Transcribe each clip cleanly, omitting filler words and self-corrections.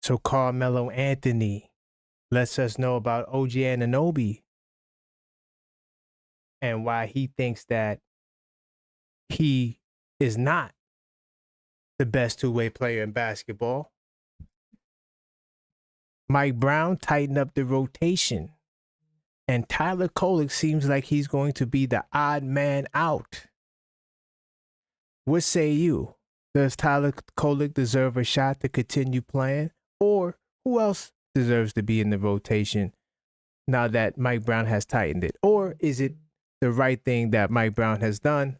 So Carmelo Anthony lets us know about OG Anunoby and why he thinks that he is not the best two-way player in basketball. Mike Brown tightened up the rotation, and Tyler Kolek seems like he's going to be the odd man out. What say you? Does Tyler Kolek deserve a shot to continue playing? Or who else deserves to be in the rotation now that Mike Brown has tightened it? Or is it the right thing that Mike Brown has done,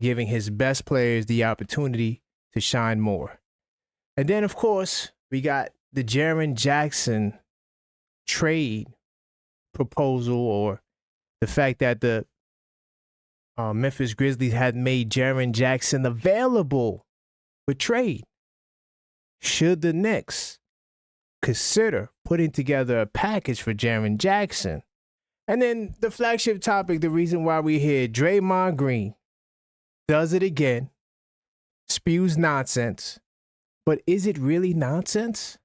giving his best players the opportunity to shine more? And then, of course, we got the Jaren Jackson trade proposal, or the fact that the Memphis Grizzlies had made Jaren Jackson available for trade. Should the Knicks consider putting together a package for Jaren Jackson? And then the flagship topic, the reason why we're here, Draymond Green does it again, spews nonsense. But is it really nonsense?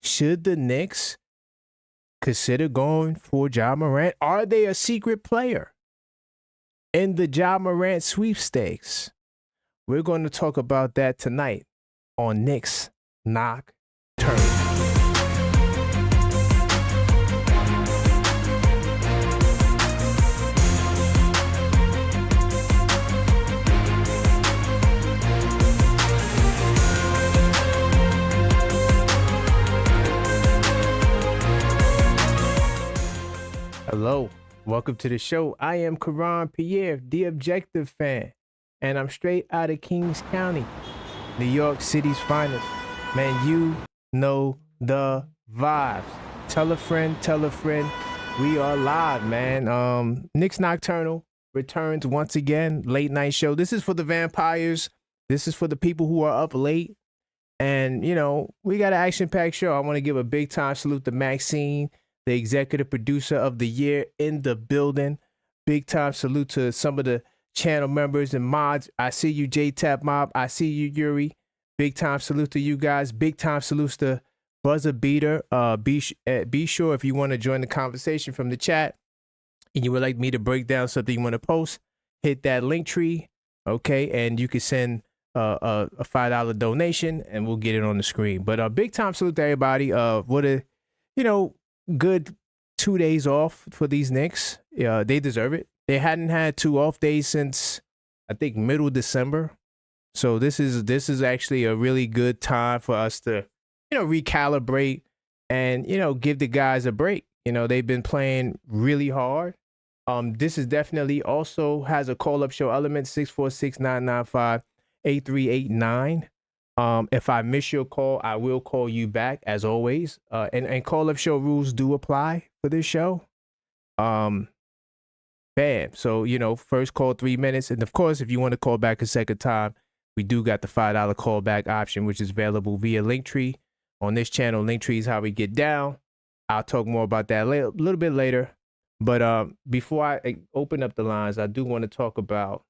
Should the Knicks consider going for Ja Morant? Are they a secret player in the Ja Morant sweepstakes? We're going to talk about that tonight on Knicks Nocturne. Hello, welcome to the show. I am Karan Pierre, the Objective fan, and I'm straight out of Kings County, New York City's finest. Man, you know the vibes. Tell a friend, we are live, man. Knicks Nocturnal returns once again, late night show. This is for the vampires. This is for the people who are up late. And, you know, we got an action-packed show. I want to give a big time salute to Maxine, the executive producer of the year, in the building. Big time salute to some of the channel members and mods. I see you, J-Tap Mob. I see you, Yuri. Big time salute to you guys. Big time salutes to Buzzer Beater. Be sure, if you want to join the conversation from the chat and you would like me to break down something you want to post, hit that link tree, okay? And you can send a $5 donation and we'll get it on the screen. But big time salute to everybody. What a, good 2 days off for these Knicks. They deserve it. They hadn't had 2 off days since, I think, middle December. So this is actually a really good time for us to, recalibrate and, give the guys a break. They've been playing really hard. This is definitely also has a call-up show element, 646-995-8389. If I miss your call, I will call you back as always. And call-up show rules do apply for this show. Bam. So, first call 3 minutes. And of course, if you want to call back a second time, we do got the $5 callback option, which is available via Linktree. On this channel, Linktree is how we get down. I'll talk more about that a little bit later. But before I open up the lines, I do want to talk about,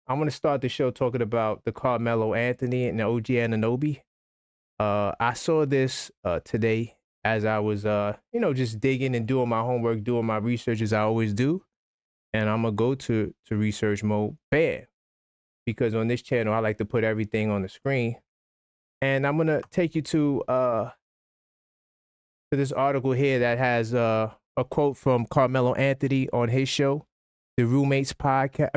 I want to start the show talking about the Carmelo Anthony and the OG Anunoby. I saw this today as I was, just digging and doing my homework, doing my research as I always do. And I'm going to go to research mode, bam. Because on this channel, I like to put everything on the screen. And I'm going to take you to this article here that has a quote from Carmelo Anthony on his show, The Roommates Podcast.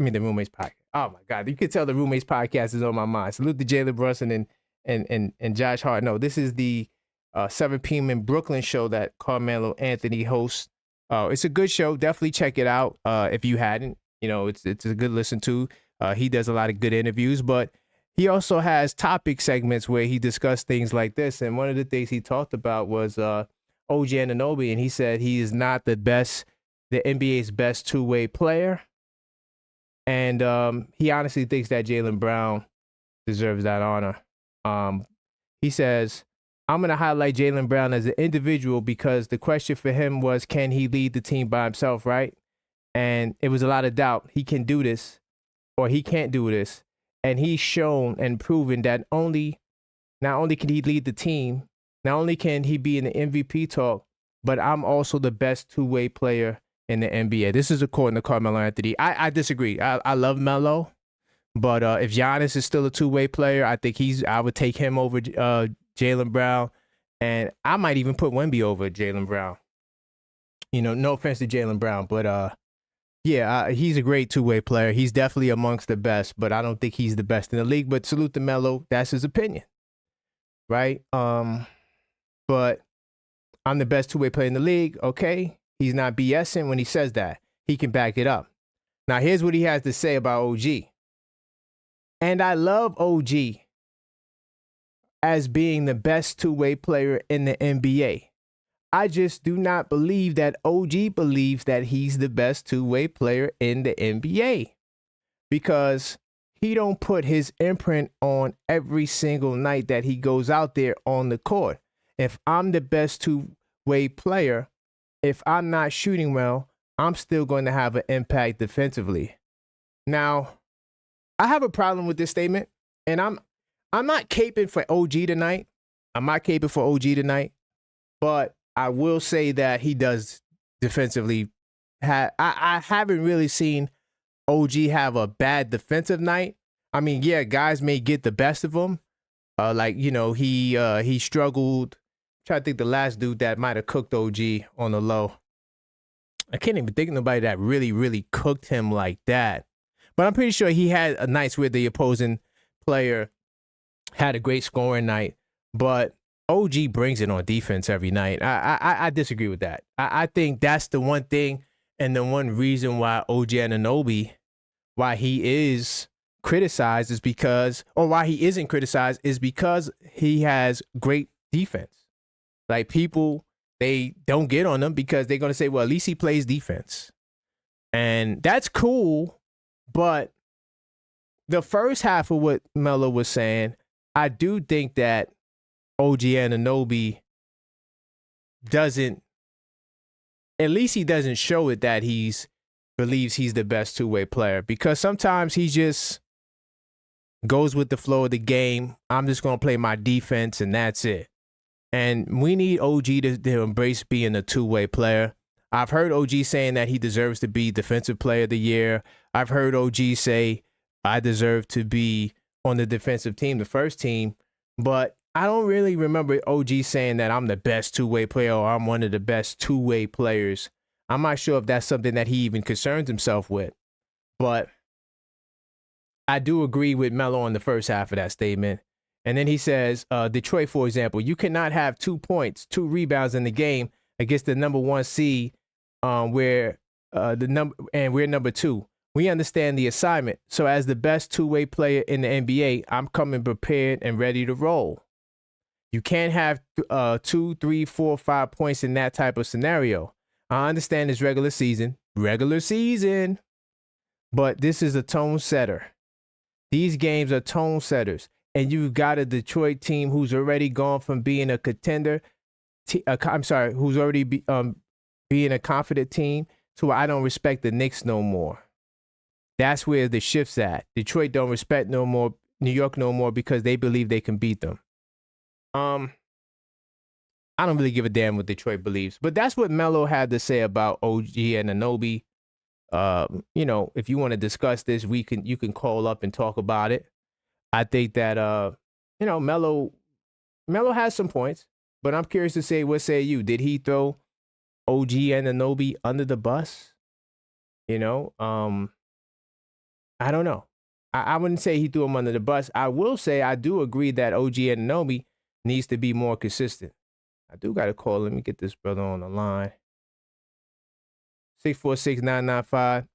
Oh my God, you can tell the Roommates Podcast is on my mind. Salute to Jalen Brunson and Josh Hart. No, this is the 7 p.m. in Brooklyn show that Carmelo Anthony hosts. It's a good show. Definitely check it out if you hadn't. It's a good listen to. He does a lot of good interviews, but he also has topic segments where he discussed things like this. And one of the things he talked about was OG Anunoby, and he said he is not the NBA's best two-way player. And he honestly thinks that Jaylen Brown deserves that honor. He says, I'm going to highlight Jaylen Brown as an individual because the question for him was, can he lead the team by himself, right? And it was a lot of doubt. He can do this or he can't do this. And he's shown and proven that not only can he lead the team, Not only can he be in the MVP talk, but I'm also the best two-way player in the NBA. This is according to Carmelo Anthony. I disagree. I love Melo, but if Giannis is still a two-way player, I think I would take him over Jaylen Brown, and I might even put Wemby over Jaylen Brown. No offense to Jaylen Brown, but yeah, he's a great two-way player. He's definitely amongst the best, but I don't think he's the best in the league. But salute to Melo. That's his opinion, right? But I'm the best two-way player in the league. Okay, he's not BSing when he says that. He can back it up. Now, here's what he has to say about OG. And I love OG as being the best two-way player in the NBA. I just do not believe that OG believes that he's the best two-way player in the NBA, because he don't put his imprint on every single night that he goes out there on the court. If I'm the best two-way player, if I'm not shooting well, I'm still going to have an impact defensively. Now, I have a problem with this statement, and I'm not caping for OG tonight. I'm not caping for OG tonight, but I will say that he does defensively. I haven't really seen OG have a bad defensive night. I mean, yeah, guys may get the best of him. He struggled. I'm trying to think the last dude that might have cooked OG on the low. I can't even think of nobody that really, really cooked him like that. But I'm pretty sure he had a nights where the opposing player had a great scoring night. But OG brings it on defense every night. I disagree with that. I think that's the one thing and the one reason why OG Anunoby, why he is criticized is because, or why he isn't criticized is because he has great defense. Like, people, they don't get on him because they're going to say, well, at least he plays defense. And that's cool. But the first half of what Melo was saying, I do think that OG Anunoby doesn't, at least he doesn't show it that believes he's the best two-way player, because sometimes he just goes with the flow of the game. I'm just going to play my defense and that's it. And we need OG to embrace being a two-way player. I've heard OG saying that he deserves to be Defensive Player of the Year. I've heard OG say, I deserve to be on the defensive team, the first team. But I don't really remember OG saying that I'm the best two-way player or I'm one of the best two-way players. I'm not sure if that's something that he even concerns himself with. But I do agree with Melo on the first half of that statement. And then he says, Detroit, for example, you cannot have 2 points, 2 rebounds in the game against the number 1 seed, we're number 2. We understand the assignment. So as the best two-way player in the NBA, I'm coming prepared and ready to roll. You can't have 2, 3, 4, 5 points in that type of scenario. I understand it's regular season, but this is a tone setter. These games are tone setters. And you've got a Detroit team who's already gone from being a contender, who's already being a confident team, to I don't respect the Knicks no more. That's where the shift's at. Detroit don't respect no more New York no more because they believe they can beat them. I don't really give a damn what Detroit believes, but that's what Melo had to say about OG Anunoby. If you want to discuss this, you can call up and talk about it. I think that Melo has some points, but I'm curious to say, what say you? Did he throw OG Anunoby under the bus? I don't know. I wouldn't say he threw him under the bus. I will say I do agree that OG Anunoby needs to be more consistent. I do got to call. Let me get this brother on the line. 646-995-8389.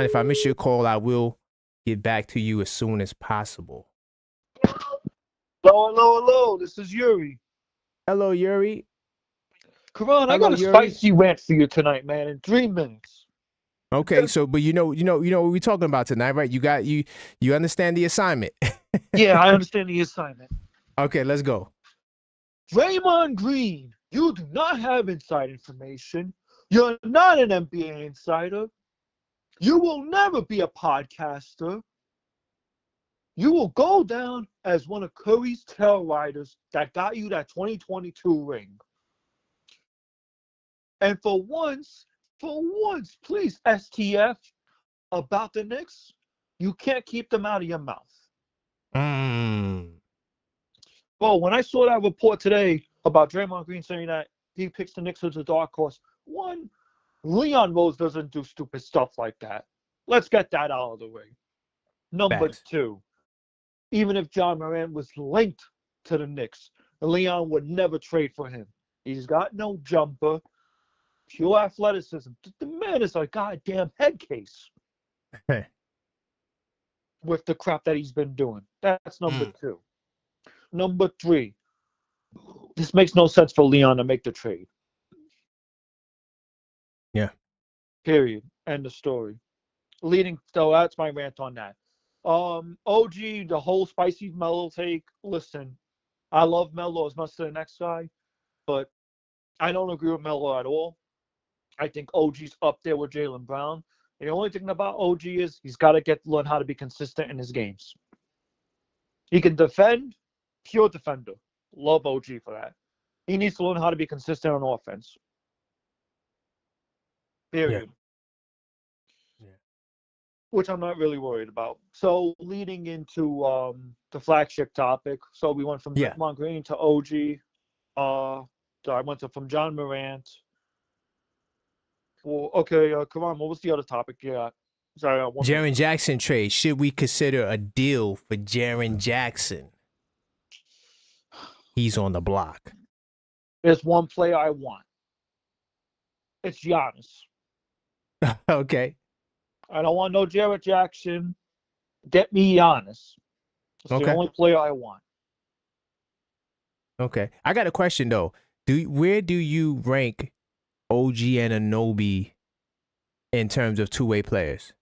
If I miss your call, I will get back to you as soon as possible. Hello. This is Yuri. Hello, Yuri. Karan, I got a spicy rant for you tonight, man, in 3 minutes. Okay, so but you know what we're talking about tonight, right? You understand the assignment. Yeah, I understand the assignment. Okay, let's go. Draymond Green, you do not have inside information. You're not an NBA insider. You will never be a podcaster. you will go down as one of Curry's tail riders that got you that 2022 ring. And for once, please, STF, about the Knicks, you can't keep them out of your mouth. Well, when I saw that report today about Draymond Green saying that he picks the Knicks as a dark horse, one, Leon Rose doesn't do stupid stuff like that. Let's get that out of the way. Number Facts. two, even if John Morant was linked to the Knicks, Leon would never trade for him. He's got no jumper, pure athleticism. The man is a goddamn head case with the crap that he's been doing. That's number two. Number three, this makes no sense for Leon to make the trade. Yeah. Period. End of story. So that's my rant on that. OG, the whole spicy Melo take. Listen, I love Melo as much as the next guy, but I don't agree with Melo at all. I think OG's up there with Jaylen Brown. And the only thing about OG is he's got to learn how to be consistent in his games. He can defend, pure defender. Love OG for that. He needs to learn how to be consistent on offense. Period. Yeah. Which I'm not really worried about. So leading into the flagship topic, so we went from Draymond Green to OG. I went from John Morant. Well, okay, come on. What was the other topic? Yeah, sorry. Jaren Jackson trade. Should we consider a deal for Jaren Jackson? He's on the block. There's one player I want. It's Giannis. Okay. I don't want no Jaren Jackson. Get me Giannis. It's the only player I want. Okay. I got a question though. Where do you rank OG and Anunoby in terms of two-way players?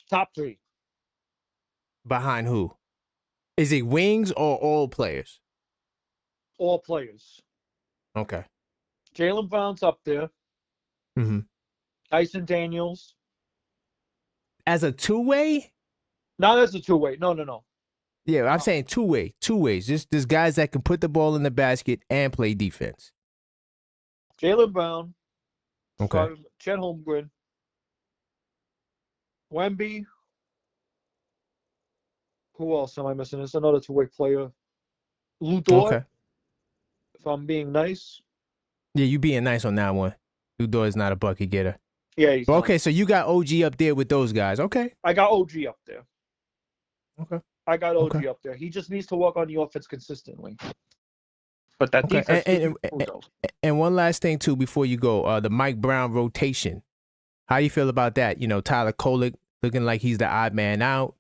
Top three. Behind who? Is it wings or all players? All players. Okay. Jaylen Brown's up there. Mm-hmm. Tyson Daniels. As a two-way? Not as a two-way. No. Yeah, I'm saying two-way. Two ways. Just guys that can put the ball in the basket and play defense. Jaylen Brown. Okay. Chet Holmgren. Wemby. Who else am I missing? There's another two-way player. Lou Dort. Okay. If I'm being nice. Yeah, you being nice on that one. Lou Dort is not a bucket getter. Yeah, he's not. Okay, so you got OG up there with those guys. Okay. I got OG up there. Okay. I got OG up there. He just needs to work on the offense consistently. But that defense. And one last thing too before you go, the Mike Brown rotation. How you feel about that? You know, Tyler Kolek looking like he's the odd man out.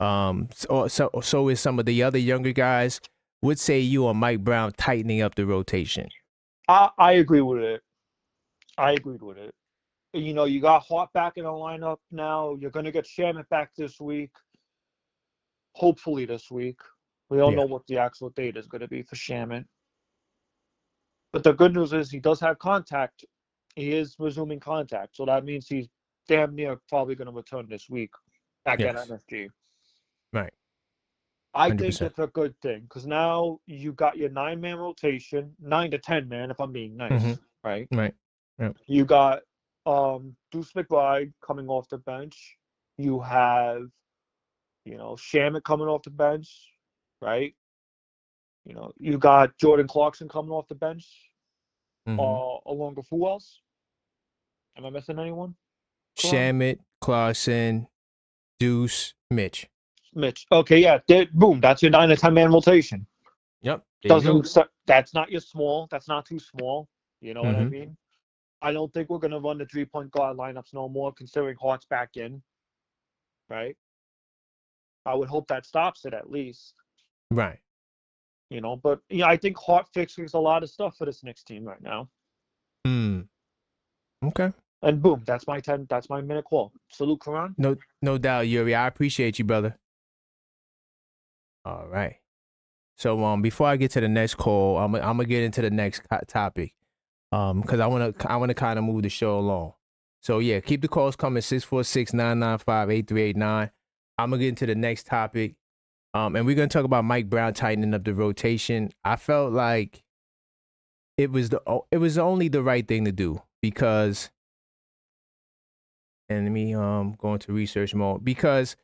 So is some of the other younger guys. What say you on Mike Brown tightening up the rotation? I agree with it. I agreed with it. You know, you got Hart back in the lineup now. You're going to get Shamet back this week. Hopefully this week. We don't know what the actual date is going to be for Shamet. But the good news is he does have contact. He is resuming contact. So that means he's damn near probably going to return this week back at MSG. Right. 100%. I think that's a good thing because now you got your 9-man rotation, 9 to 10-man if I'm being nice, right? Right. Yep. You got Deuce McBride coming off the bench. You have, Shamet coming off the bench, right? You got Jordan Clarkson coming off the bench. Along with who else? Am I missing anyone? Shamet, Clarkson, Deuce, Mitch. Okay, yeah. Boom. That's your 9 to 10-man rotation. Yep. That's not your small. That's not too small. You know what I mean? I don't think we're going to run the 3-point guard lineups no more, considering Hart's back in. Right? I would hope that stops it at least. Right. But I think Hart fixes a lot of stuff for this Knicks team right now. Okay. And boom, that's my minute call. Salute, Karan. No doubt, Yuri. I appreciate you, brother. All right. So before I get to the next call, I'm gonna get into the next topic. Because I wanna kind of move the show along. So yeah, keep the calls coming 646-995-8389. I'm gonna get into the next topic. And we're gonna talk about Mike Brown tightening up the rotation. I felt like it was only the right thing to do because, and let me go into research mode because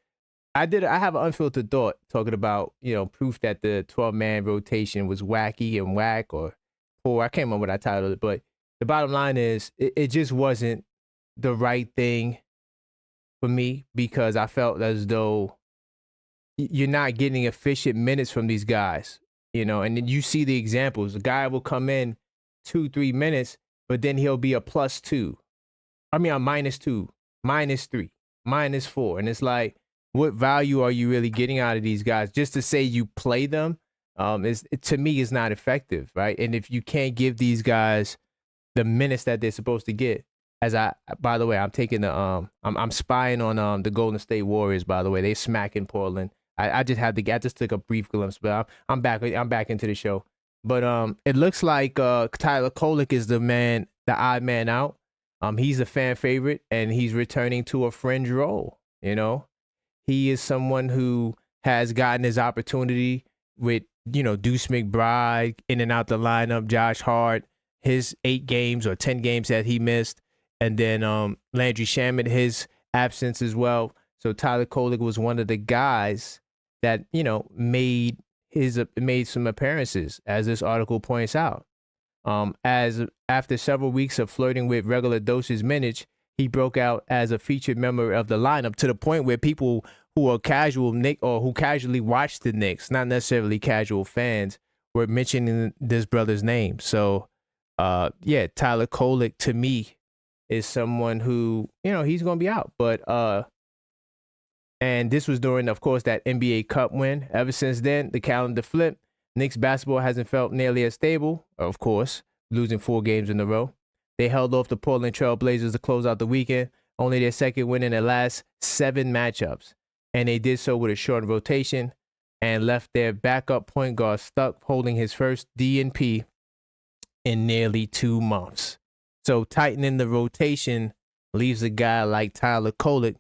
I have an unfiltered thought talking about proof that the 12-man rotation was wacky and whack or poor. I can't remember what I titled it, but the bottom line is it just wasn't the right thing for me because I felt as though you're not getting efficient minutes from these guys, and then you see the examples. A guy will come in 2-3 minutes, but then he'll be a +2. I mean, a -2, -3, -4. And it's like, what value are you really getting out of these guys? Just to say you play them, to me, is not effective, right? And if you can't give these guys the minutes that they're supposed to get, by the way, I'm taking I'm spying on the Golden State Warriors. By the way, they smacking Portland. I just took a brief glimpse, but I'm back into the show. But it looks like Tyler Kolek is the odd man out. He's a fan favorite, and he's returning to a fringe role. He is someone who has gotten his opportunity with Deuce McBride in and out the lineup, Josh Hart, his 8 games or 10 games that he missed, and then Landry Shamet, his absence as well. So Tyler Kolek was one of the guys that made some appearances, as this article points out. As after several weeks of flirting with regular dosage minutes, he broke out as a featured member of the lineup to the point where people who are casual Knicks or who casually watch the Knicks, not necessarily casual fans, were mentioning this brother's name. So, Tyler Kolek to me is someone who he's going to be out, but and this was during, of course, that NBA Cup win. Ever since then, the calendar flipped. Knicks basketball hasn't felt nearly as stable, of course, losing 4 games in a row. They held off the Portland Trail Blazers to close out the weekend, only their second win in their last 7 matchups. And they did so with a short rotation and left their backup point guard stuck holding his first DNP in nearly 2 months. So tightening the rotation leaves a guy like Tyler Kolek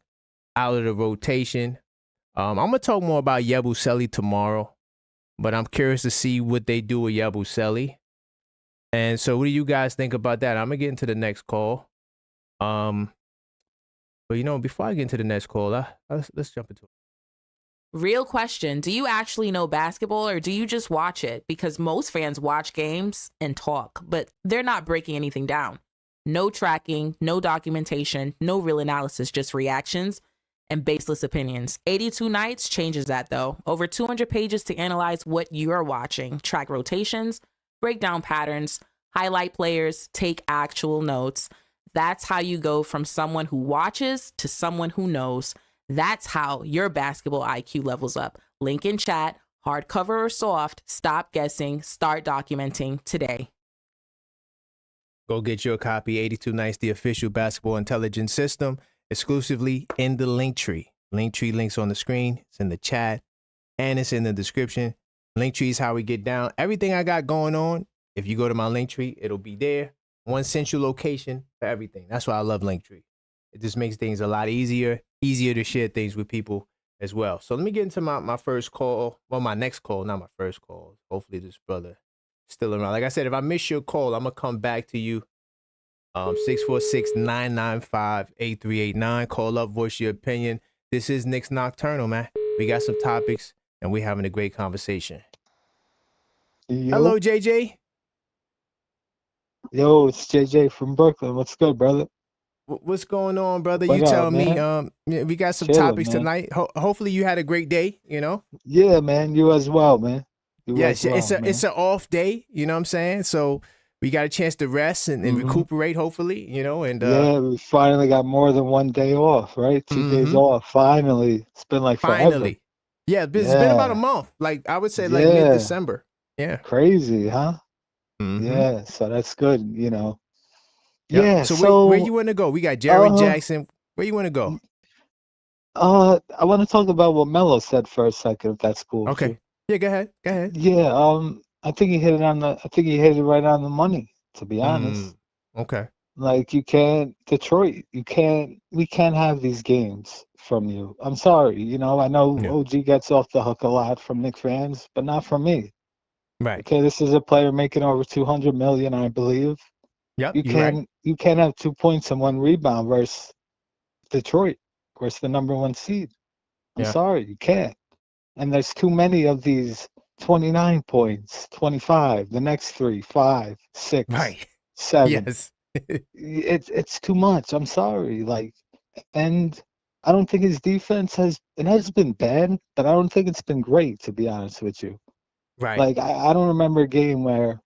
out of the rotation. I'm going to talk more about Yabusele tomorrow, but I'm curious to see what they do with Yabusele. And so what do you guys think about that? I'm going to get into the next call. But before I get into the next call, let's jump into it. Real question. Do you actually know basketball or do you just watch it? Because most fans watch games and talk, but they're not breaking anything down. No tracking, no documentation, no real analysis, just reactions and baseless opinions. 82 Nights changes that, though. Over 200 pages to analyze what you're watching, track rotations, break down patterns, highlight players, take actual notes. That's how you go from someone who watches to someone who knows. That's how your basketball IQ levels up. Link in chat, hardcover or soft, stop guessing, start documenting today. Go get your copy, 82 Nights, the official basketball intelligence system, exclusively in the Linktree. Linktree links on the screen, it's in the chat, and it's in the description. Linktree is how we get down. Everything I got going on, if you go to my Linktree, it'll be there. One central location for everything. That's why I love Linktree. It just makes things a lot easier to share things with people as well. So let me get into my first call. Well, my next call, not my first call. Hopefully this brother still around. Like I said, if I miss your call, I'm going to come back to you. 646-995-8389. Call up, voice your opinion. This is Knicks Nocturnal, man. We got some topics, and we're having a great conversation. Yo. Hello, JJ. Yo, it's JJ from Brooklyn. What's good, brother? What's going on, brother? What You up, tell me. man? We got some Chillin', topics man. tonight. Hopefully you had a great day, Yeah, man. You as well, man. Yes, it's an off day, you know what I'm saying? So we got a chance to rest and recuperate, hopefully, and yeah, we finally got more than one day off, right? 2 days off. Finally. It's been like forever. Finally. Yeah, it's been about a month. Like I would say like mid-December. Yeah. Crazy, huh? Yeah, so that's good, Yep. Yeah, so where you want to go? We got Jared Jackson. Where you want to go? I want to talk about what Melo said for a second, if that's cool. with Okay. you. Yeah, go ahead. Yeah, I think he hit it right on the money, to be honest. Okay. Like you can't, Detroit, we can't have these games from you. I'm sorry, I know Yeah. OG gets off the hook a lot from Knicks fans, but not from me. Right. Okay, this is a player making over 200 million, I believe. Yep. You You're right. can't have 2 points and 1 rebound versus Detroit, versus the #1 seed. I'm Yeah. sorry, you can't. And there's too many of these 29 points, 25, the next 3, 5, 6, Right. 7. Yes. It's too much. I'm sorry. Like, and I don't think his defense has been bad, but I don't think it's been great, to be honest with you. Right. Like, I don't remember a game where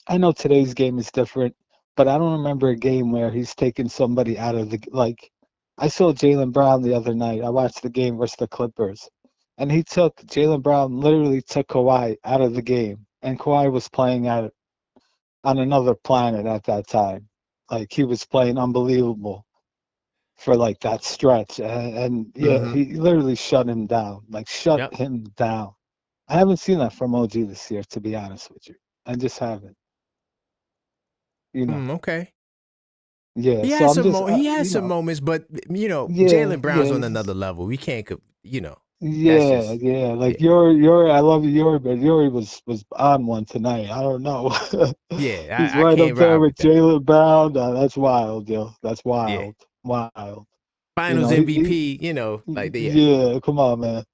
I know today's game is different, but I don't remember a game where he's taken somebody out of the like. I saw Jaylen Brown the other night. I watched the game versus the Clippers, and Jaylen Brown literally took Kawhi out of the game, and Kawhi was playing on another planet at that time. Like he was playing unbelievable for like that stretch, and yeah, Mm-hmm. he literally shut him down. Like shut Yep. him down. I haven't seen that from OG this year, to be honest with you. I just haven't. You know. Okay. Yeah. He So has I'm some just, he has some moments, but yeah, Jalen Brown's yeah, on another level. We can't, that's yeah, just yeah. yeah, Like Yuri, I love Yuri, but Yuri was on one tonight. I don't know. yeah. He's I right can't up there ride with with that. Jaylen Brown. That's wild, yo. That's Yeah, wild, wild. You Finals know, MVP. Yeah, yeah. Come on, man.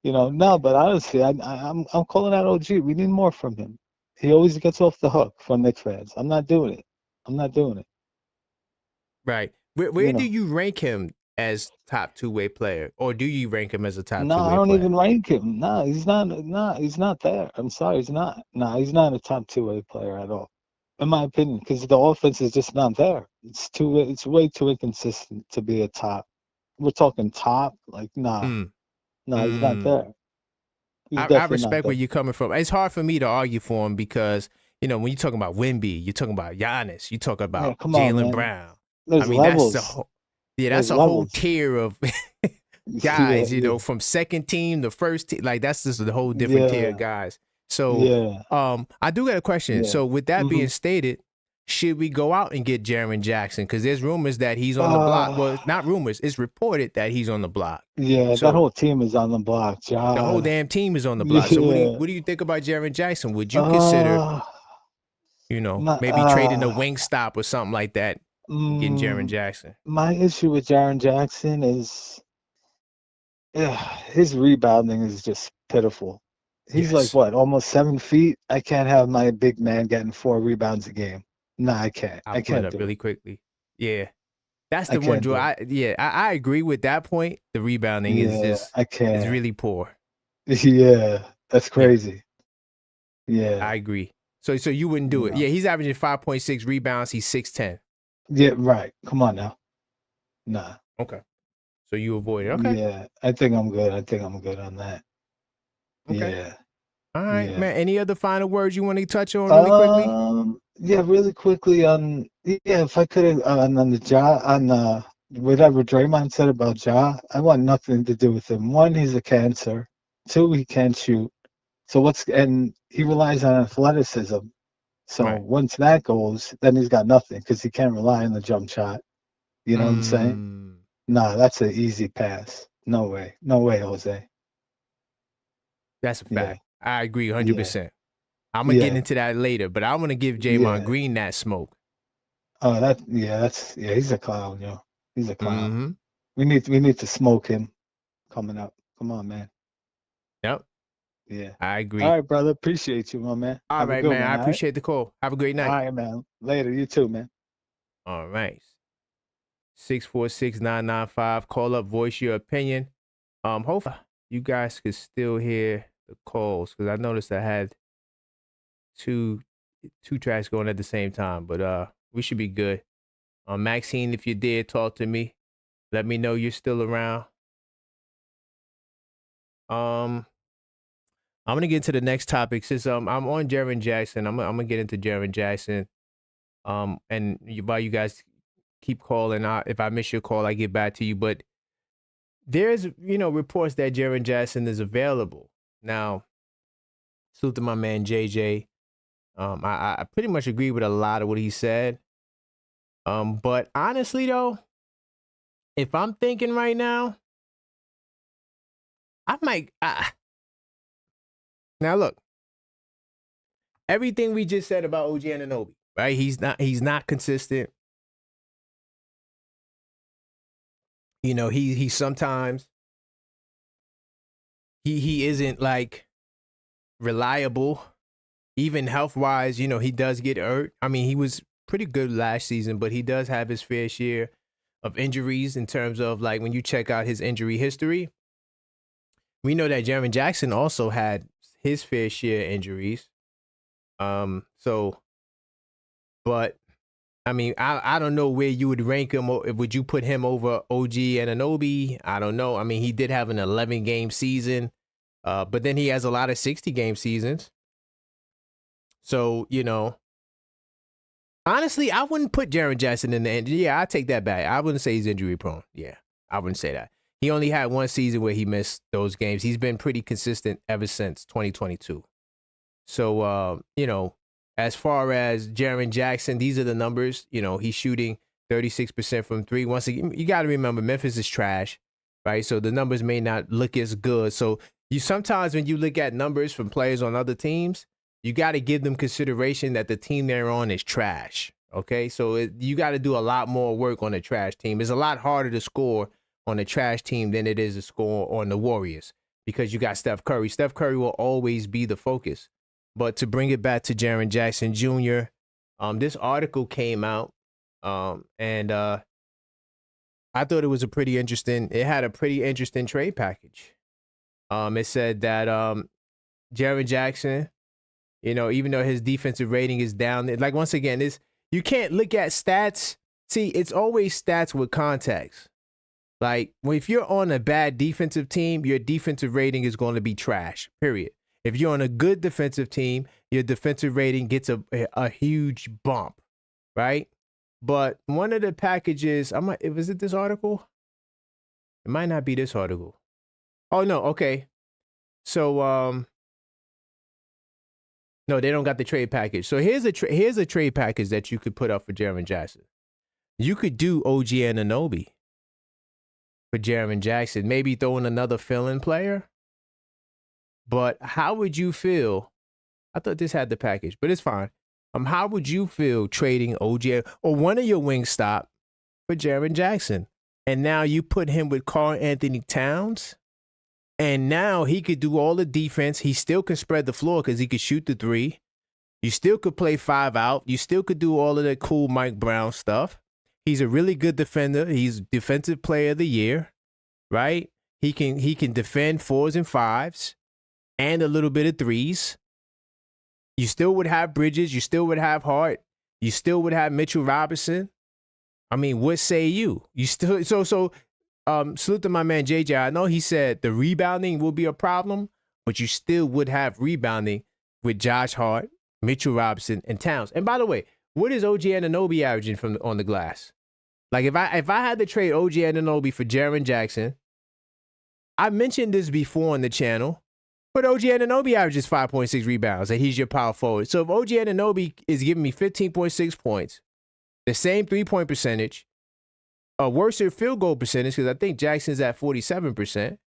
No, but honestly, I'm calling out OG. We need more from him. He always gets off the hook from Knicks fans. I'm not doing it. I'm not doing it. right. Where You do know. you rank him as top two-way player, or do you rank him as a top No, I two-way don't player? even rank him. No, he's not. No, he's not there. I'm sorry, he's not. No, he's not a top 2-way player at all, in my opinion, because the offense is just not there. It's way too inconsistent to be a top. We're talking top, like nah, Mm. no, he's not Mm. there. He's I definitely not respect where there. you're coming from. It's hard for me to argue for him because when you're talking about Wemby, you're talking about Giannis, you're talking Yeah, about come on, Jalen man. Brown. I There's mean, that's the levels. whole. Yeah, that's There's a whole levels. tier of Yeah, guys, yeah, from second team to first team. Like that's just a whole different tier of yeah, guys. So, yeah, I do got a question. yeah. So, with that being Mm-hmm. stated, should we go out and get Jaren Jackson? Because there's rumors that he's on the block. Well, Uh, it's not rumors. It's reported that he's on the block. yeah, that So whole team is on the block, the whole Ja. damn team is on the block. So Yeah. what do you think about Jaren Jackson? Would you consider, Uh, not, maybe trading a wing stop or something like that and getting Jaren mm, Jackson? my issue with Jaren Jackson is his rebounding is just pitiful. He's like Yes. what, almost 7 feet? I can't have my big man getting 4 rebounds a game. Nah, I can't. I'll I pull it can't up do it. really quickly. Yeah. That's I the one, can't Joe. do it. I agree with that point. The rebounding Yeah, I is can't. really poor. Yeah, that's Yeah, crazy. Yeah, I agree. So you wouldn't do it. no. Yeah, he's averaging 5.6 rebounds. He's 6'10". Yeah, right. Come on now. Nah. Okay. So you avoid it. Okay. Yeah, I think I'm good. I think I'm good on that. Okay. Yeah, All right, yeah. man. Any other final words you want to touch on really quickly? Yeah, really quickly on if I could on the Ja on whatever Draymond said about Ja, I want nothing to do with him. One, he's a cancer. Two, he can't shoot. So and he relies on athleticism. So Right. once that goes, then he's got nothing because he can't rely on the jump shot. You know what I'm saying? Mm, Nah, that's an easy pass. No way. No way, Jose. that's a Yeah, fact. I agree yeah, 100%. I'm gonna get yeah, into that later, but I want to give Draymond yeah. Green that smoke. Oh, he's a clown, yo. He's a clown. Mm-hmm. We need to smoke him coming up. Come on, man. Yep. Yeah. I All agree. right, brother. Appreciate you, my man. All Have a right, good man. I one, all right? appreciate the call. Have a great All night. right, man. Later. You too, man. All right. 646-995. Call up, voice your opinion. Hopefully you guys could still hear the calls because I noticed I had two tracks going at the same time, but we should be good. Maxine, if you did talk to me, let me know you're still around. I'm gonna get into the next topic since I'm on Jaren Jackson. I'm gonna get into Jaren Jackson. While you guys keep calling, if I miss your call, I get back to you. But there's reports that Jaren Jackson is available now. Salute to my man JJ. I pretty much agree with a lot of what he said. But honestly though, if I'm thinking right now, I might. Now look, everything we just said about OG Anunoby, right? He's not consistent. You know, he sometimes he isn't like reliable, even health wise. You know, he does get hurt. I mean, he was pretty good last season, but he does have his fair share of injuries in terms of like when you check out his injury history. We know that Jaren Jackson also had his fair share of injuries. So, but I mean, I don't know where you would rank him. Or would you put him over OG Anunoby? I don't know. I mean, he did have an 11-game season, but then he has a lot of 60-game seasons. So, you know, honestly, I wouldn't put Jaren Jackson in the end. Yeah, I take that back. I wouldn't say he's injury prone. Yeah, I wouldn't say that. He only had one season where he missed those games. He's been pretty consistent ever since 2022. So, you know, as far as Jaren Jackson, these are the numbers. You know, he's shooting 36% from three. Once again, you got to remember Memphis is trash, right? So the numbers may not look as good. So you sometimes when you look at numbers from players on other teams, you got to give them consideration that the team they're on is trash. Okay, so you got to do a lot more work on a trash team. It's a lot harder to score on a trash team than it is to score on the Warriors because you got Steph Curry. Steph Curry will always be the focus. But to bring it back to Jaren Jackson Jr., this article came out, and I thought it was it had a pretty interesting trade package. It said that Jaren Jackson, you know, even though his defensive rating is down, like once again, you can't look at stats. See, it's always stats with context. Like, if you're on a bad defensive team, your defensive rating is going to be trash, period. If you're on a good defensive team, your defensive rating gets a huge bump, right? But one of the packages, was it this article? It might not be this article. Oh, no, okay. So, no, they don't got the trade package. So here's a trade package that you could put up for Jaren Jackson. You could do OG Anunoby for Jaren Jackson, maybe throw in another fill-in player. But how would you feel? I thought this had the package, but it's fine. How would you feel trading OG or one of your wing stop for Jaren Jackson? And now you put him with Karl Anthony Towns, and now he could do all the defense. He still can spread the floor because he could shoot the three. You still could play 5 out. You still could do all of the cool Mike Brown stuff. He's a really good defender. He's defensive player of the year, right? He can defend 4s and 5s. And a little bit of 3s. You still would have Bridges. You still would have Hart. You still would have Mitchell Robinson. I mean, what say you? You still salute to my man JJ. I know he said the rebounding will be a problem, but you still would have rebounding with Josh Hart, Mitchell Robinson, and Towns. And by the way, what is OG Anunoby averaging from on the glass? Like if I had to trade OG Anunoby for Jaren Jackson, I mentioned this before on the channel. But OG Anunoby averages 5.6 rebounds, and he's your power forward. So if OG Anunoby is giving me 15.6 points, the same 3-point percentage, a worse field goal percentage, because I think Jackson's at 47%.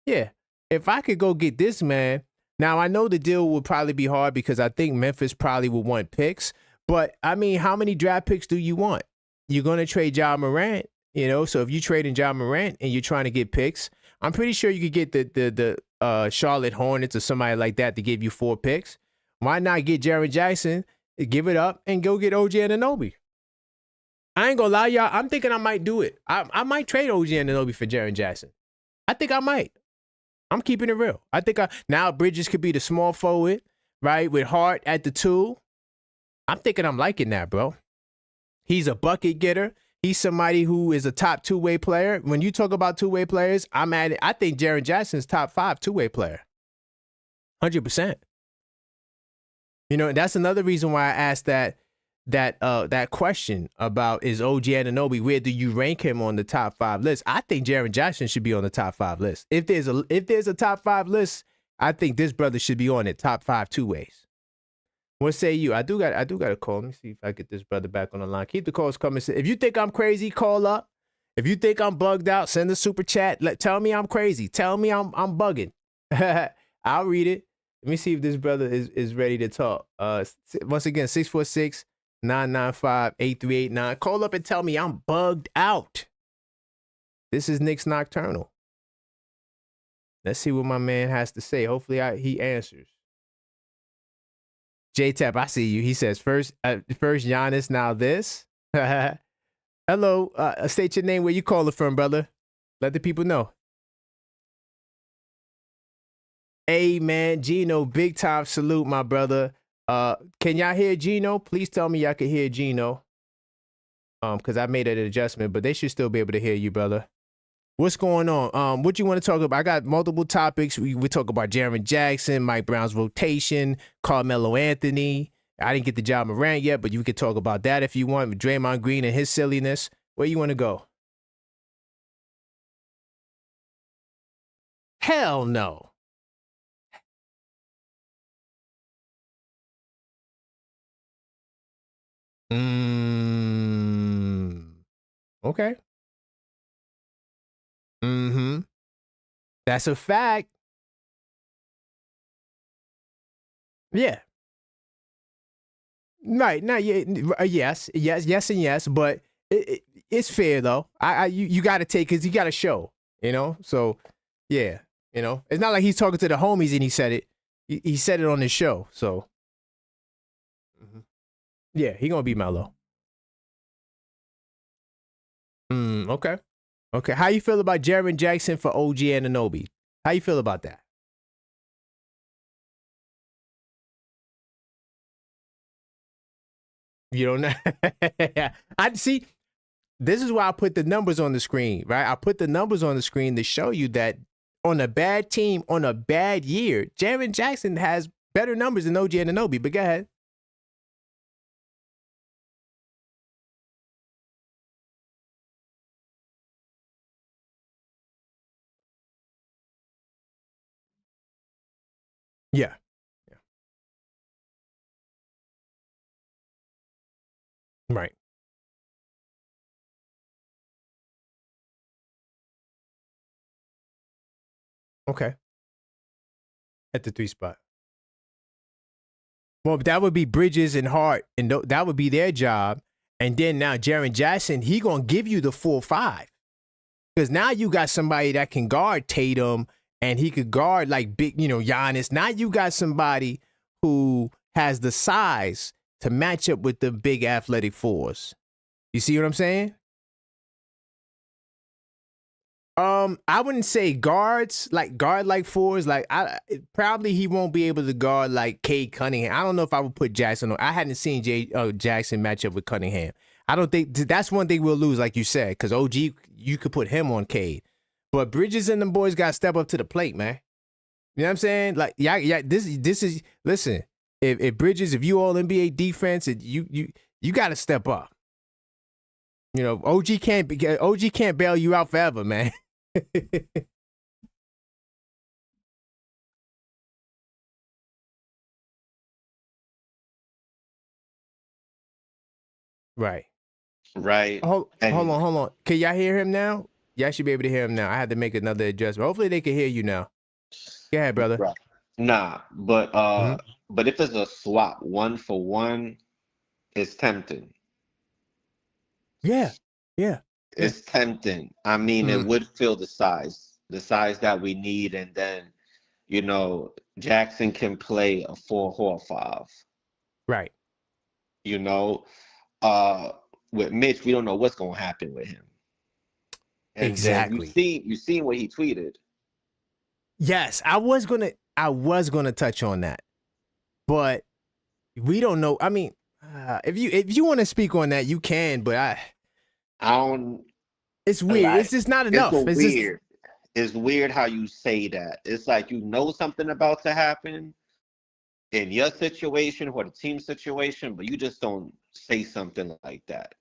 Yeah, if I could go get this man, now I know the deal would probably be hard because I think Memphis probably would want picks. But, I mean, how many draft picks do you want? You're going to trade Ja Morant, you know? So if you trade in Ja Morant and you're trying to get picks, I'm pretty sure you could get the Charlotte Hornets or somebody like that to give you 4 picks. Why not get Jaren Jackson, give it up, and go get OG Anunoby? I ain't gonna lie, y'all. I'm thinking I might do it. I might trade OG Anunoby for Jaren Jackson. I think I might. I'm keeping it real. I think now Bridges could be the small forward, right, with Hart at the 2. I'm thinking I'm liking that, bro. He's a bucket getter. He's somebody who is a top 2-way player. When you talk about 2-way players, I'm at it. I think Jaren Jackson's top 5 2-way player. 100%. You know, that's another reason why I asked that question about is OG Anunoby, where do you rank him on the top 5 list? I think Jaren Jackson should be on the top 5 list. If there's a top 5 list, I think this brother should be on it, top 5 2-ways. What say you? I do got a call. Let me see if I get this brother back on the line. Keep the calls coming. If you think I'm crazy, call up. If you think I'm bugged out, send a super chat. Tell me I'm crazy. Tell me I'm bugging. I'll read it. Let me see if this brother is ready to talk. Once again, 646-995-8389. Call up and tell me I'm bugged out. This is Knicks Nocturnal. Let's see what my man has to say. Hopefully he answers. J-Tap, I see you. He says, first Giannis, now this. Hello, state your name, where you calling from, brother. Let the people know. Hey, man, Gino, big time salute, my brother. Can y'all hear Gino? Please tell me y'all can hear Gino. Because I made an adjustment, but they should still be able to hear you, brother. What's going on? What you want to talk about? I got multiple topics. We talk about Jaren Jackson, Mike Brown's rotation, Carmelo Anthony. I didn't get the Ja Morant yet, but you could talk about that if you want. Draymond Green and his silliness. Where you want to go? Hell no. Okay. That's a fact. Yeah. Right. Now, yes, and yes, but it's fair though. You got to take, because you got to show, So, yeah, it's not like he's talking to the homies and he said it. He said it on his show. So, yeah, he gonna be mellow. Okay. How you feel about Jaren Jackson for OG Anunoby? How you feel about that? You don't know. I see. This is why I put the numbers on the screen, right? I put the numbers on the screen to show you that on a bad team, on a bad year, Jaren Jackson has better numbers than OG Anunoby. But go ahead. Yeah. Right. Okay. At the 3 spot. Well, that would be Bridges and Hart, and that would be their job. And then now Jaren Jackson, he gonna give you the 4-5, because now you got somebody that can guard Tatum, and he could guard like big, Giannis. Now you got somebody who has the size to match up with the big athletic fours. You see what I'm saying? I wouldn't say guards, like fours. Like probably he won't be able to guard like Cade Cunningham. I don't know if I would put Jackson on. I hadn't seen Jackson match up with Cunningham. I don't think that's one thing we'll lose, like you said, because OG, you could put him on Cade, but Bridges and them boys got to step up to the plate, man. You know what I'm saying? Like, yeah. This is listen. If Bridges, if you all NBA defense, you got to step up. OG can't bail you out forever, man. Right. Hold on. Can y'all hear him now? Y'all should be able to hear him now. I had to make another adjustment. Hopefully they can hear you now. Go ahead, brother. Right. Nah, but but if it's a swap 1-for-1, it's tempting. Yeah. It's tempting. I mean, it would fill the size that we need, and then Jackson can play a 4 or 5. Right. With Mitch, we don't know what's gonna happen with him. And exactly. You seen what he tweeted. Yes, I was gonna touch on that, but we don't know. I mean, if you want to speak on that, you can, but I don't. It's weird. Like, it's just not enough. It's weird. It's weird how you say that. It's like something about to happen in your situation or the team situation, but you just don't say something like that.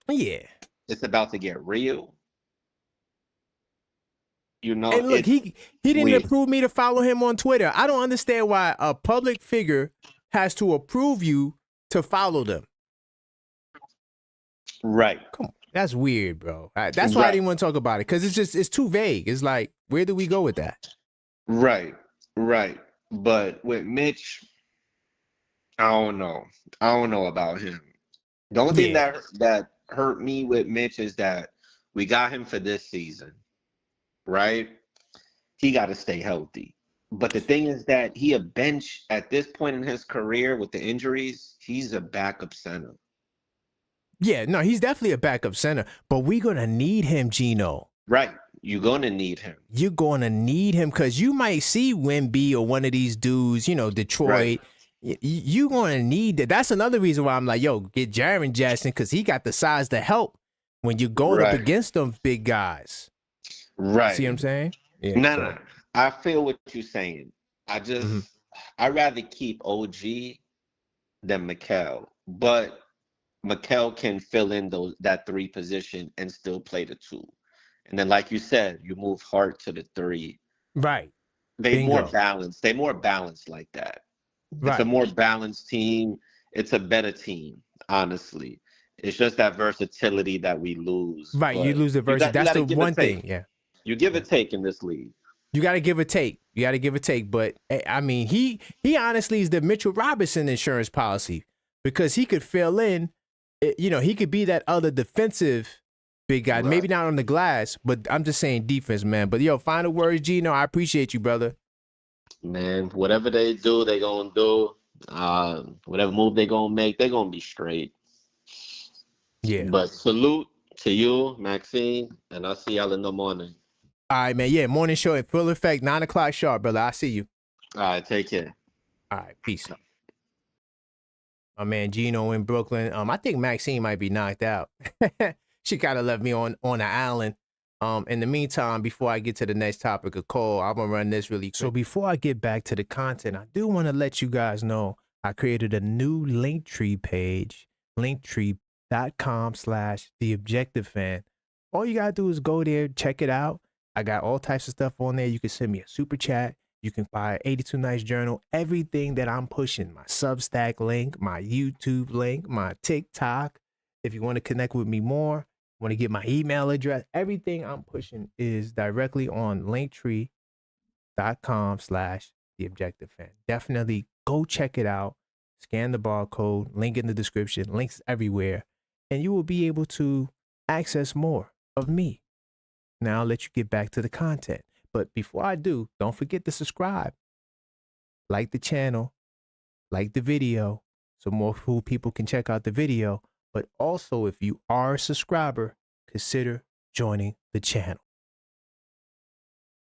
Yeah. It's about to get real. And look, he didn't approve me to follow him on Twitter. I don't understand why a public figure has to approve you to follow them. Right. Come on. That's weird, bro. That's why I didn't want to talk about it, because it's too vague. It's like, where do we go with that? Right. But with Mitch, I don't know. I don't know about him. The only thing that hurt me with Mitch is that we got him for this season, right? He got to stay healthy. But the thing is that he a bench at this point in his career with the injuries. He's a backup center. Yeah, no, he's definitely a backup center, but we're going to need him, Gino. Right. You're going to need him. You're going to need him, because you might see Wemby or one of these dudes, Detroit. Right. You're going to need that. That's another reason why I'm like, yo, get Jaren Jackson, because he got the size to help when you're going up against them big guys. Right. See what I'm saying? Yeah, No. I feel what you're saying. I'd rather keep OG than Mikal. But Mikal can fill in that 3 position and still play the 2. And then, like you said, you move Hart to the 3. Right. They Bingo. more balanced. They more balanced like that. Right. It's a more balanced team. It's a better team, honestly. It's just that versatility that we lose. Right. But You lose the versatility. That's the one thing. Yeah. You give a take in this league. You got to give a take. But I mean, he honestly is the Mitchell Robinson insurance policy, because he could fill in. He could be that other defensive big guy. Right. Maybe not on the glass, but I'm just saying defense, man. But yo, final words, Gino. I appreciate you, brother. Man, whatever they do, they gonna do. Whatever move they gonna make, they gonna be straight. Yeah. But salute to you, Maxine, and I'll see y'all in the morning. All right, man. Yeah, morning show in full effect, 9 o'clock sharp, brother. I see you. All right, take care. All right, peace. My man Gino in Brooklyn. I think Maxine might be knocked out. She kind of left me on an island. In the meantime, before I get to the next topic of call, I'm gonna run this really quick. So before I get back to the content, I do want to let you guys know I created a new Linktree page, linktree.com/theobjectivefan. All you gotta do is go there, check it out. I got all types of stuff on there. You can send me a super chat. You can buy 82 Nights Journal, everything that I'm pushing, my Substack link, my YouTube link, my TikTok. If you want to connect with me more, want to get my email address, everything I'm pushing is directly on linktree.com/theobjectivefan. Definitely go check it out. Scan the barcode, link in the description, links everywhere, and you will be able to access more of me. Now I'll let you get back to the content. But before I do, don't forget to subscribe, like the channel, like the video, so more people can check out the video. But also, if you are a subscriber, consider joining the channel.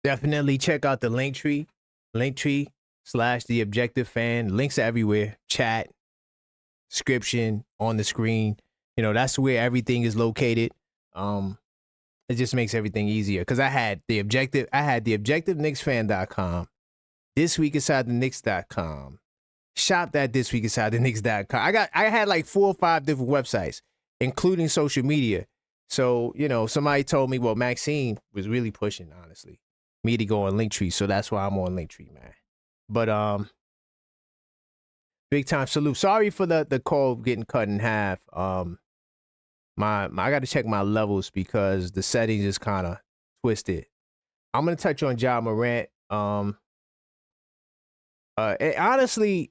Definitely check out the Linktree/theobjectivefan. Links are everywhere. Chat, description, on the screen. That's where everything is located. It just makes everything easier, because I had the objectiveknicksfan.com, thisweekinsidetheknicks.com, shop that thisweekinsidetheknicks.com. I had like 4 or 5 different websites, including social media. So, somebody told me, well, Maxine was really pushing, honestly, me to go on Linktree. So that's why I'm on Linktree, man. But big time salute. Sorry for the call getting cut in half. I got to check my levels, because the settings is kind of twisted. I'm gonna touch on Ja Morant. And honestly,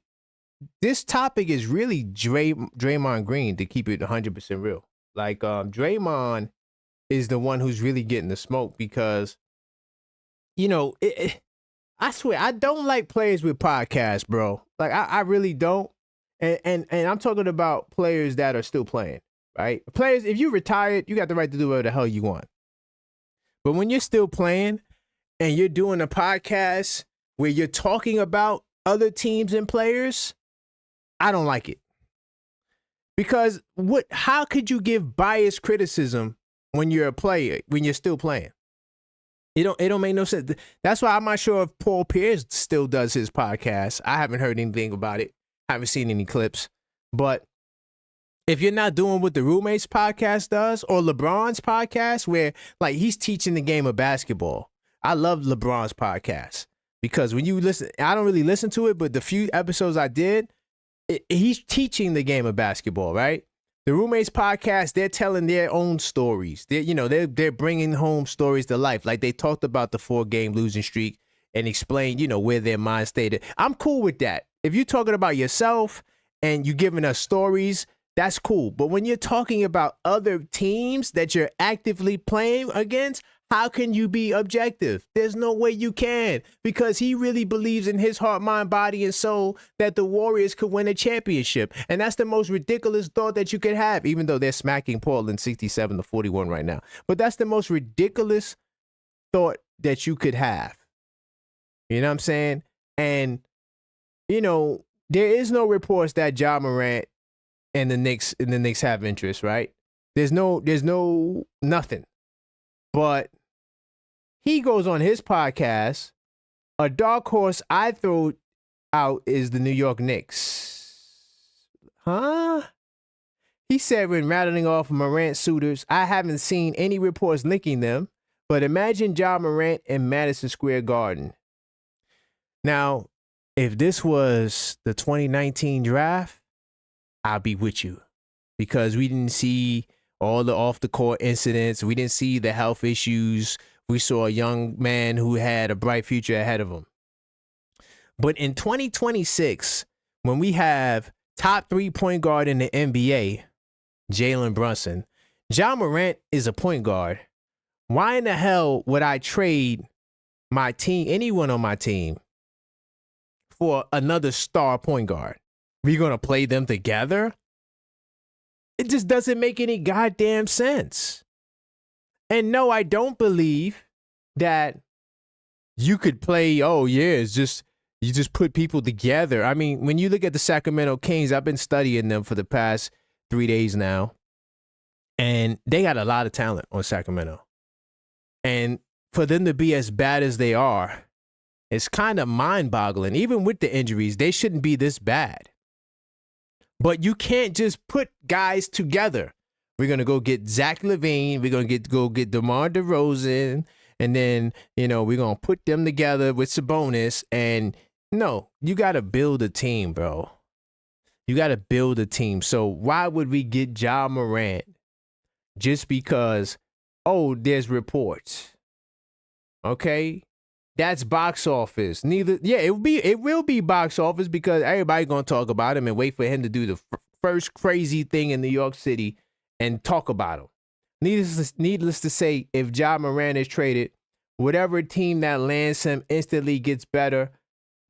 this topic is really Draymond Green, to keep it 100% real. Like, Draymond is the one who's really getting the smoke, because I swear I don't like players with podcasts, bro. Like, I really don't. And I'm talking about players that are still playing. Right? Players, if you retired, you got the right to do whatever the hell you want. But when you're still playing and you're doing a podcast where you're talking about other teams and players, I don't like it. Because how could you give biased criticism when you're a player, when you're still playing? It don't make no sense. That's why I'm not sure if Paul Pierce still does his podcast. I haven't heard anything about it. I haven't seen any clips. But if you're not doing what the Roommates podcast does, or LeBron's podcast, where like he's teaching the game of basketball. I love LeBron's podcast, because when you listen, I don't really listen to it, but the few episodes I did, he's teaching the game of basketball, right? The Roommates podcast, they're telling their own stories. They're bringing home stories to life. Like they talked about the 4-game losing streak and explained, where their mind stayed. I'm cool with that. If you're talking about yourself and you're giving us stories, that's cool. But when you're talking about other teams that you're actively playing against, how can you be objective? There's no way you can, because he really believes in his heart, mind, body, and soul that the Warriors could win a championship. And that's the most ridiculous thought that you could have, even though they're smacking Portland 67-41 right now. But that's the most ridiculous thought that you could have. You know what I'm saying? And, there is no reports that Ja Morant and the Knicks have interest, right? There's nothing. But he goes on his podcast. A dark horse I throw out is the New York Knicks. Huh? He said when rattling off Morant suitors, I haven't seen any reports linking them, but imagine Ja Morant in Madison Square Garden. Now, if this was the 2019 draft, I'll be with you, because we didn't see all the off-the-court incidents. We didn't see the health issues. We saw a young man who had a bright future ahead of him. But in 2026, when we have top 3-point guard in the NBA, Jalen Brunson, Ja Morant is a point guard. Why in the hell would I trade my team, anyone on my team, for another star point guard? We're going to play them together? It just doesn't make any goddamn sense. And no, I don't believe that you could play, it's just, you just put people together. I mean, when you look at the Sacramento Kings, I've been studying them for the past 3 days now, and they got a lot of talent on Sacramento. And for them to be as bad as they are, it's kind of mind-boggling. Even with the injuries, they shouldn't be this bad. But you can't just put guys together. We're going to go get Zach LaVine. We're going to go get DeMar DeRozan. And then, we're going to put them together with Sabonis. And no, you got to build a team, bro. You got to build a team. So why would we get Ja Morant just because, there's reports? Okay? That's box office. It will be box office, because everybody gonna talk about him and wait for him to do the first crazy thing in New York City and talk about him. Needless to say, if Ja Morant is traded, whatever team that lands him instantly gets better.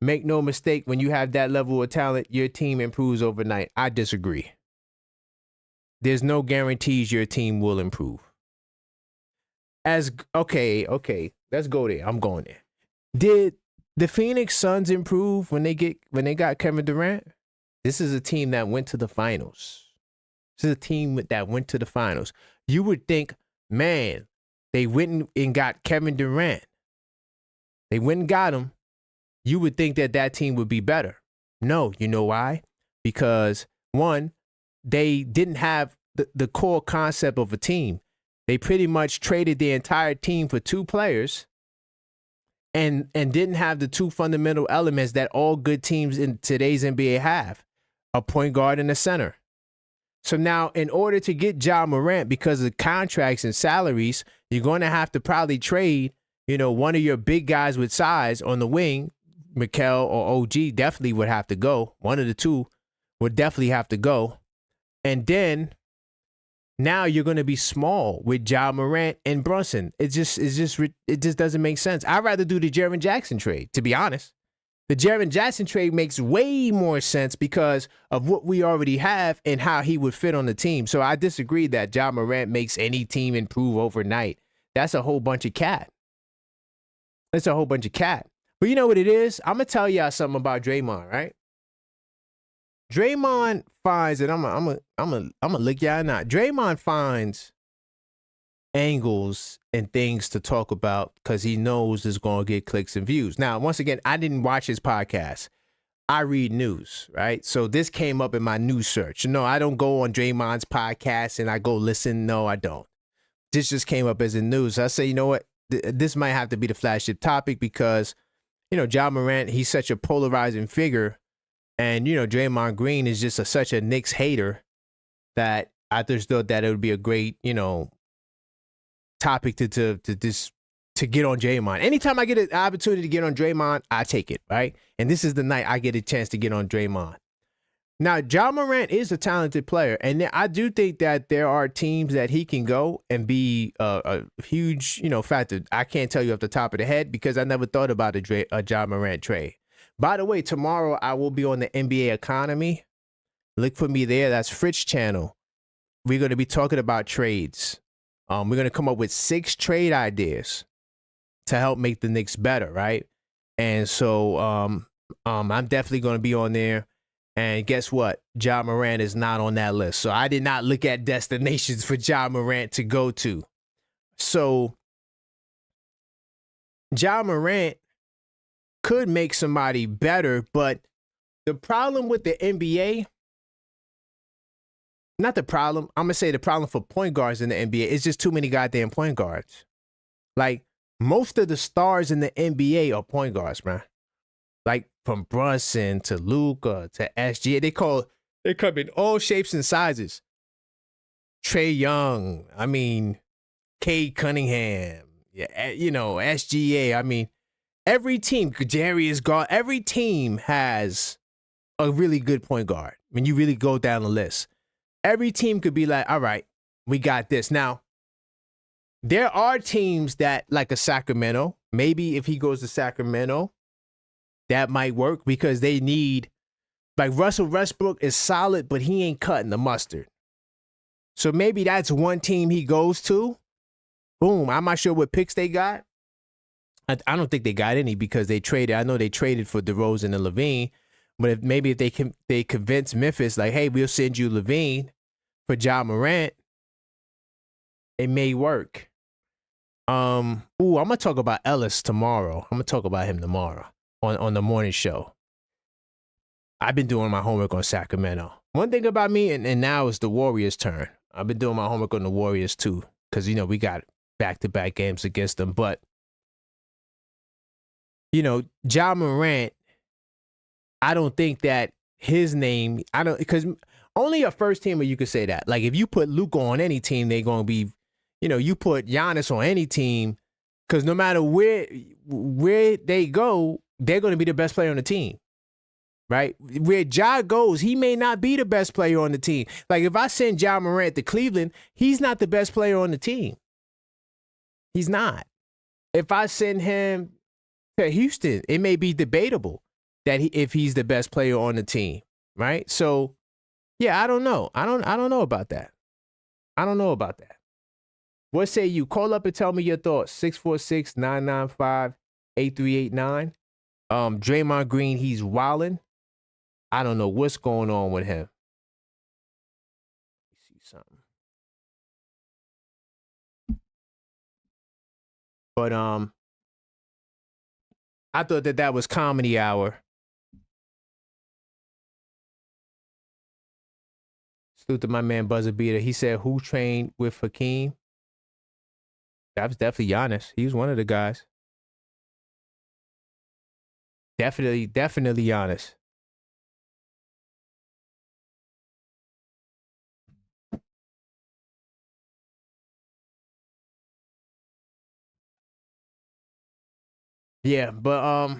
Make no mistake, when you have that level of talent, your team improves overnight. I disagree. There's no guarantees your team will improve. Okay, let's go there. I'm going there. Did the Phoenix Suns improve when they got Kevin Durant? This is a team that went to the finals. This is a team that went to the finals. You would think, man, they went and got Kevin Durant. They went and got him. You would think that team would be better. No, you know why? Because, one, they didn't have the core concept of a team. They pretty much traded the entire team for 2 players and didn't have the 2 fundamental elements that all good teams in today's NBA have, a point guard and a center. So now, in order to get Ja Morant, because of contracts and salaries, you're going to have to probably trade, one of your big guys with size on the wing. Mikal or OG definitely would have to go. One of the 2 would definitely have to go. And then now you're going to be small with Ja Morant and Brunson. It just doesn't make sense. I'd rather do the Jaren Jackson trade, to be honest. The Jaren Jackson trade makes way more sense because of what we already have and how he would fit on the team. So I disagree that Ja Morant makes any team improve overnight. That's a whole bunch of cat. That's a whole bunch of cat. But you know what it is? I'm going to tell y'all something about Draymond, right? Draymond finds, and I'm gonna look y'all not. Draymond finds angles and things to talk about because he knows it's gonna get clicks and views. Now, once again, I didn't watch his podcast. I read news, right? So this came up in my news search. No, I don't go on Draymond's podcast and I go listen. No, I don't. This just came up as a news. I say, you know what? This might have to be the flagship topic because, Ja Morant, he's such a polarizing figure. And, Draymond Green is just such a Knicks hater that I just thought that it would be a great, topic to get on Draymond. Anytime I get an opportunity to get on Draymond, I take it, right? And this is the night I get a chance to get on Draymond. Now, Ja Morant is a talented player, and I do think that there are teams that he can go and be a huge, factor. I can't tell you off the top of the head because I never thought about a Ja Morant trade. By the way, tomorrow I will be on the NBA Economy. Look for me there. That's Fritz channel. We're going to be talking about trades. We're going to come up with 6 trade ideas to help make the Knicks better, right? And so I'm definitely going to be on there. And guess what? Ja Morant is not on that list. So I did not look at destinations for Ja Morant to go to. So Ja Morant could make somebody better, but the problem with the NBA, not the problem, I'm going to say the problem for point guards in the NBA is just too many goddamn point guards. Like, most of the stars in the NBA are point guards, man. Like, from Brunson to Luka to SGA, they come in all shapes and sizes. Trae Young, Cade Cunningham, SGA. Every team, Jarius Garland, every team has a really good point guard. When you really go down the list, every team could be like, all right, we got this. Now, there are teams that, like a Sacramento, maybe if he goes to Sacramento, that might work because they need, like, Russell Westbrook is solid, but he ain't cutting the mustard. So maybe that's one team he goes to. Boom. I'm not sure what picks they got. I don't think they got any because they traded. I know they traded for DeRozan and Levine, but if they convince Memphis, like, hey, we'll send you Levine for Ja Morant, it may work. I'm gonna talk about Ellis tomorrow. I'm gonna talk about him tomorrow on the morning show. I've been doing my homework on Sacramento. One thing about me, and now it's the Warriors' turn. I've been doing my homework on the Warriors too, because we got back-to-back games against them. But Ja Morant, I don't think that his name, because only a first teamer you could say that. Like, if you put Luka on any team, they're going to be, you put Giannis on any team, because no matter where they go, they're going to be the best player on the team, right? Where Ja goes, he may not be the best player on the team. Like, if I send Ja Morant to Cleveland, he's not the best player on the team. He's not. If I send him to Houston, it may be debatable that if he's the best player on the team, right? So, yeah, I don't know. I don't know about that. I don't know about that. What say you? Call up and tell me your thoughts. 646-995-8389. Draymond Green, he's wilding. I don't know what's going on with him. Let me see something. But I thought that was comedy hour. Salute to my man Buzzer Beater. He said, who trained with Hakeem? That was definitely Giannis. He was one of the guys. Definitely Giannis. Yeah, but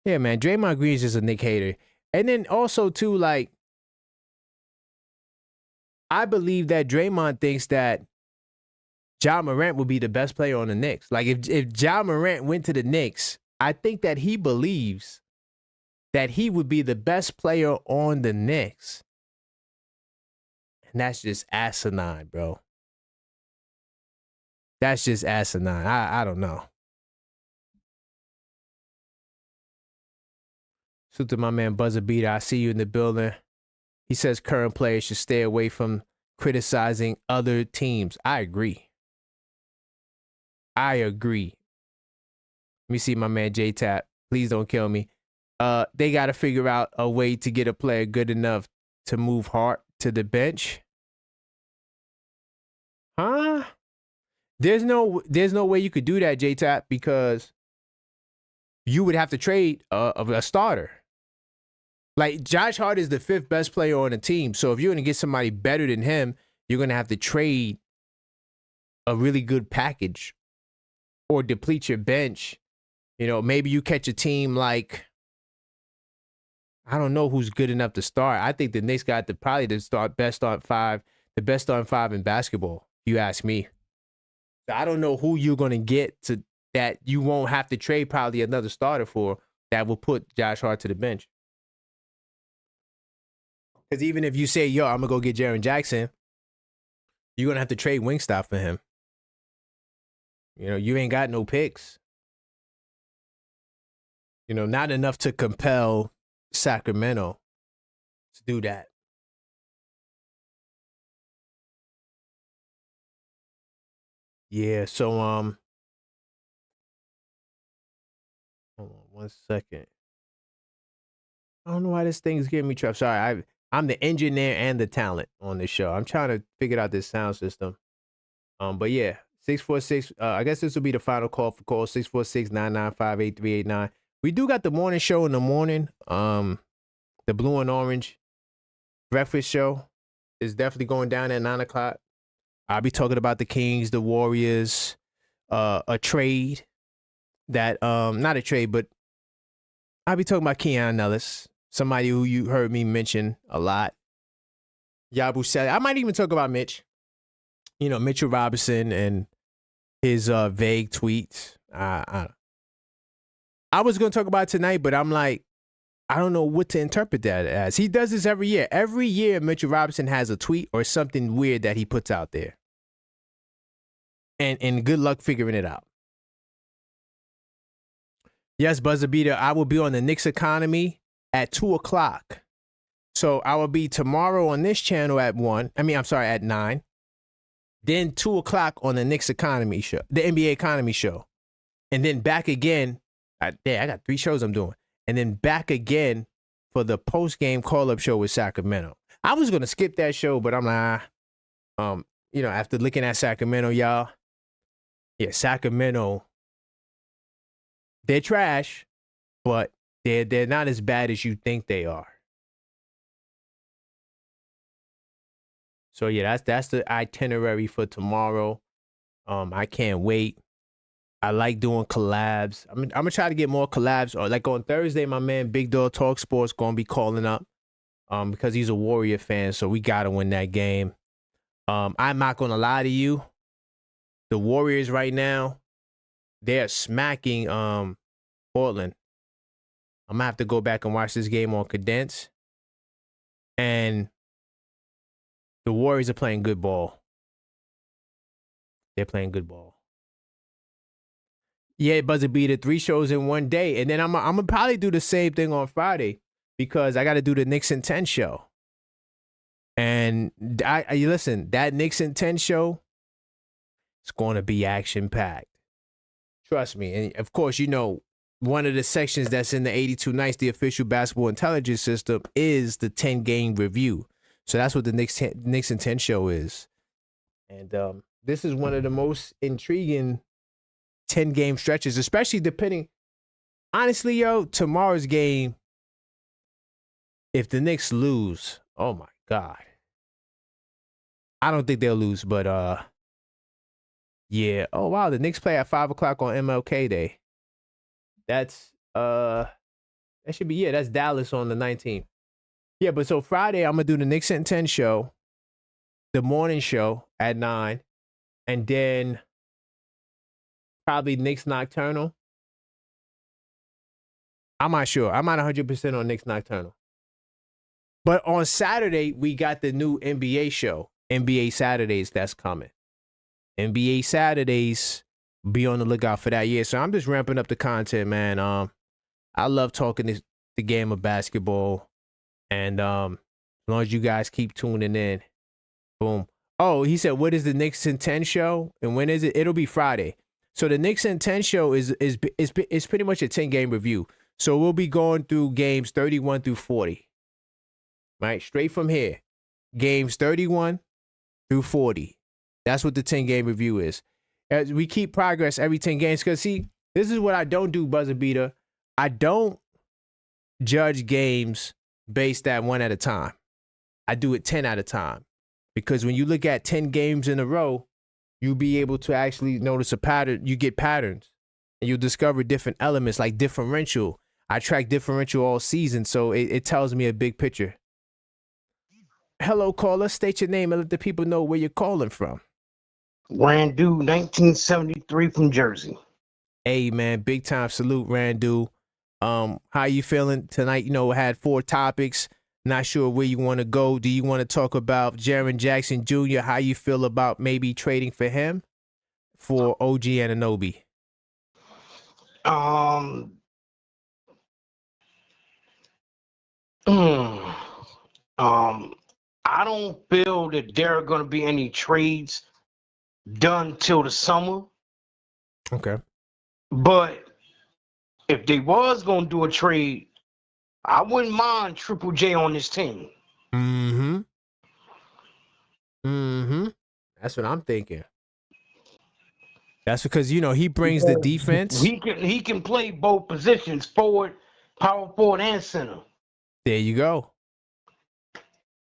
yeah, man, Draymond Green is just a Knick hater. And then also too, like, I believe that Draymond thinks that Ja Morant will be the best player on the Knicks. Like, if Ja Morant went to the Knicks, I think that he believes that he would be the best player on the Knicks. And that's just asinine, bro. That's just asinine. I don't know. So to my man Buzzer Beater, I see you in the building. He says current players should stay away from criticizing other teams. I agree. Let me see my man J-Tap. Please don't kill me. They got to figure out a way to get a player good enough to move Hart to the bench. Huh? There's no way you could do that, J-Tap, because you would have to trade a starter. Like, Josh Hart is the 5th best player on the team. So if you're going to get somebody better than him, you're going to have to trade a really good package or deplete your bench. You know, maybe you catch a team like, I don't know who's good enough to start. I think the Knicks got probably the best starting five in basketball, if you ask me. So I don't know who you're going to get to that you won't have to trade probably another starter for that will put Josh Hart to the bench. Because even if you say, yo, I'm going to go get Jaren Jackson, you're going to have to trade Wingstop for him. You know, you ain't got no picks. You know, not enough to compel Sacramento to do that. Yeah, so hold on 1 second. I don't know why this thing's giving me trouble. Sorry, I'm the engineer and the talent on this show. I'm trying to figure out this sound system. But yeah, 646. I guess this will be the final call for call 646-995-8389. We do got the morning show in the morning. The Blue and Orange breakfast show is definitely going down at 9 o'clock. I'll be talking about the Kings, the Warriors, a trade that not a trade, but I'll be talking about Keon Ellis, somebody who you heard me mention a lot. Yabusele. I might even talk about Mitch. You know, Mitchell Robinson and his vague tweets. I was going to talk about it tonight, but I'm like, I don't know what to interpret that as. He does this every year. Every year, Mitchell Robinson has a tweet or something weird that he puts out there. And good luck figuring it out. Yes, Buzzer Beater, I will be on the Knicks Economy at 2 o'clock. So I will be tomorrow on this channel at 9. Then 2 o'clock on the Knicks Economy show, the NBA Economy show. And then back again. I got 3 shows I'm doing. And then back again for the post-game call-up show with Sacramento. I was going to skip that show, but I'm like, you know, after looking at Sacramento, y'all, yeah, Sacramento, they're trash, but they're not as bad as you think they are. So yeah, that's the itinerary for tomorrow. I can't wait. I like doing collabs. I'm gonna try to get more collabs. Or like on Thursday, my man Big Dog Talk Sports gonna be calling up, because he's a Warrior fan, so we gotta win that game. I'm not gonna lie to you. The Warriors right now, they're smacking Portland. I'm gonna have to go back and watch this game on Cadence. And the Warriors are playing good ball. They're playing good ball. Yeah, Buzzer Beater, 3 shows in one day. And then I'm gonna probably do the same thing on Friday because I got to do the Knicks in 10 show. And I listen, that Knicks in 10 show, it's going to be action-packed. Trust me. And of course, you know, one of the sections that's in the 82 Nights, the official basketball intelligence system, is the 10-game review. So that's what the Knicks in 10 show is. And this is one of the most intriguing 10-game stretches, especially depending. Honestly, yo, tomorrow's game, if the Knicks lose, oh my God. I don't think they'll lose, but yeah. Oh wow, the Knicks play at 5 o'clock on MLK Day. That's that should be, yeah, that's Dallas on the 19th. Yeah, but so Friday I'm gonna do the Knicks in 10 show, the morning show at 9, and then probably Knicks Nocturnal. I'm not sure. I'm not 100% on Knicks Nocturnal. But on Saturday, we got the new NBA show, NBA Saturdays, that's coming. NBA Saturdays, be on the lookout for that. Yeah, so I'm just ramping up the content, man. I love talking the game of basketball. And as long as you guys keep tuning in, boom. Oh, he said, what is the Knicks in 10 show? And when is it? It'll be Friday. So the Knicks in 10 show is pretty much a 10-game review. So we'll be going through games 31 through 40. Right? Straight from here. Games 31 through 40. That's what the 10-game review is. As we keep progress every 10 games. Because, see, this is what I don't do, Buzzer Beater. I don't judge games base that one at a time. I do it 10 at a time. Because when you look at 10 games in a row, you'll be able to actually notice a pattern. You get patterns. And you'll discover different elements like differential. I track differential all season, so it tells me a big picture. Hello, caller. State your name and let the people know where you're calling from. Randu, 1973 from Jersey. Hey, man, big time salute, Randu. How you feeling tonight? You know, had 4 topics. Not sure where you want to go. Do you want to talk about Jaren Jackson Jr.? How you feel about maybe trading for him for OG Anunoby? I don't feel that there are going to be any trades done till the summer. Okay. But if they was going to do a trade, I wouldn't mind Triple J on this team. Mm-hmm. Mm-hmm. That's what I'm thinking. That's because, you know, he brings the defense. He can play both positions, forward, power forward, and center. There you go.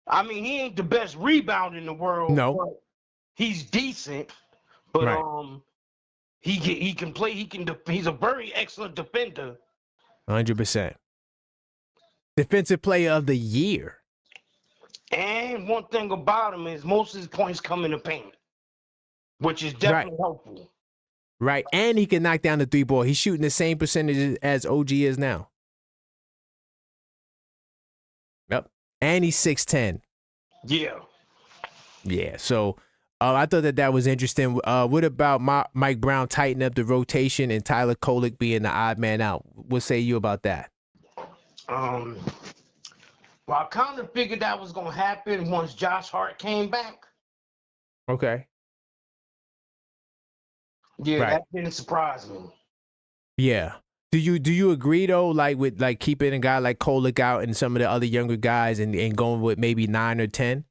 I mean, he ain't the best rebounder in the world. No. But he's decent. But Right. he can play. He's a very excellent defender. 100%. Defensive player of the year. And one thing about him is most of his points come in the paint, which is definitely helpful. Right. And he can knock down the 3-ball. He's shooting the same percentage as OG is now. Yep. And he's 6'10". Yeah. Yeah. So I thought that was interesting. What about Mike Brown tightening up the rotation and Tyler Kolek being the odd man out? What say you about that? Well, I kind of figured that was going to happen once Josh Hart came back. Okay. Yeah, Right. that didn't surprise me. Yeah. Do you agree though, like with like keeping a guy like Kolek out and some of the other younger guys and going with maybe 9 or 10?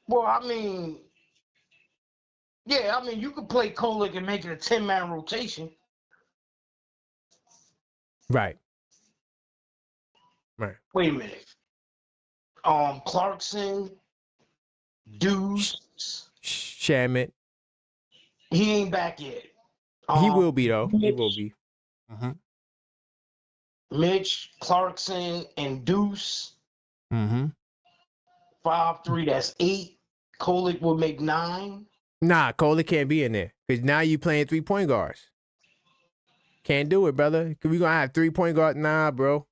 Well, I mean, yeah, I mean, you could play Kolek and make it a 10-man rotation. Right. Right. Wait a minute. Clarkson, Deuce, Shamit. he ain't back yet. He will be though. He will be. Mitch, Clarkson, and Deuce. 5-3, that's 8. Kolek will make 9. Nah, Kolek can't be in there because now you playing 3-point guards. Can't do it, brother. We gonna have 3-point guard? Nah, bro.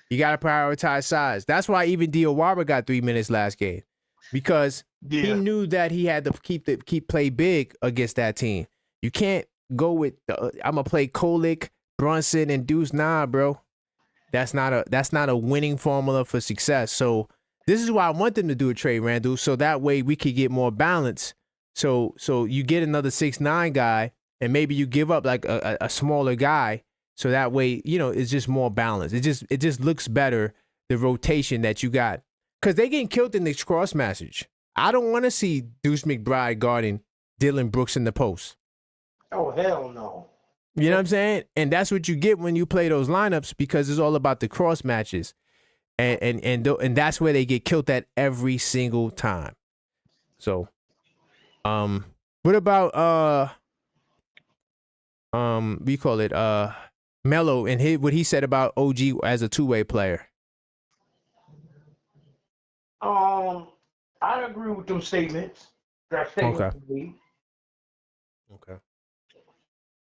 You gotta prioritize size. That's why even Diawara got 3 minutes last game because he knew that he had to keep play big against that team. You can't go with I'm gonna play Kolek, Brunson, and Deuce. Nah, bro. That's not a winning formula for success. So this is why I want them to do a trade, Randall, so that way we could get more balance. So you get another 6'9" guy, and maybe you give up like a smaller guy, so that way, you know, it's just more balance. It just looks better, the rotation that you got. Because they getting killed in this cross message. I don't want to see Deuce McBride guarding Dylan Brooks in the post. Oh, hell no. You know what I'm saying? And that's what you get when you play those lineups because it's all about the cross matches. And that's where they get killed at every single time. So, what about we call it Melo and what he said about OG as a two-way player? I agree with them statements. Okay.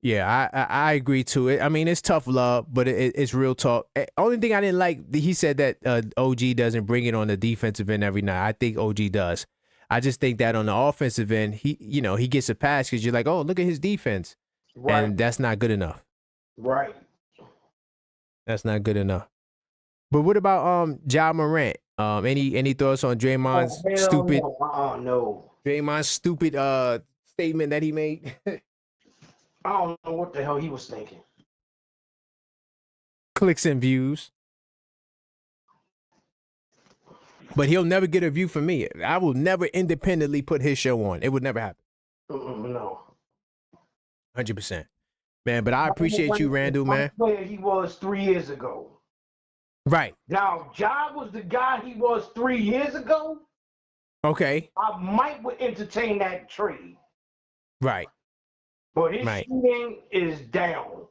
Yeah, I agree to it. I mean, it's tough love, but it's real talk. Only thing I didn't like, he said that OG doesn't bring it on the defensive end every night. I think OG does. I just think that on the offensive end, he gets a pass because you're like, oh, look at his defense, right. And that's not good enough. Right. That's not good enough. But what about Ja Morant? Any thoughts on Draymond's stupid? No. Draymond's stupid statement that he made. I don't know what the hell he was thinking. Clicks and views. But he'll never get a view from me. I will never independently put his show on. It would never happen. No. 100%. Man, but I appreciate you, Randall, man. Player he was 3 years ago. Right. Now, if Ja was the guy he was 3 years ago, Okay. I might would entertain that trade. Right. But his Right. shooting is down.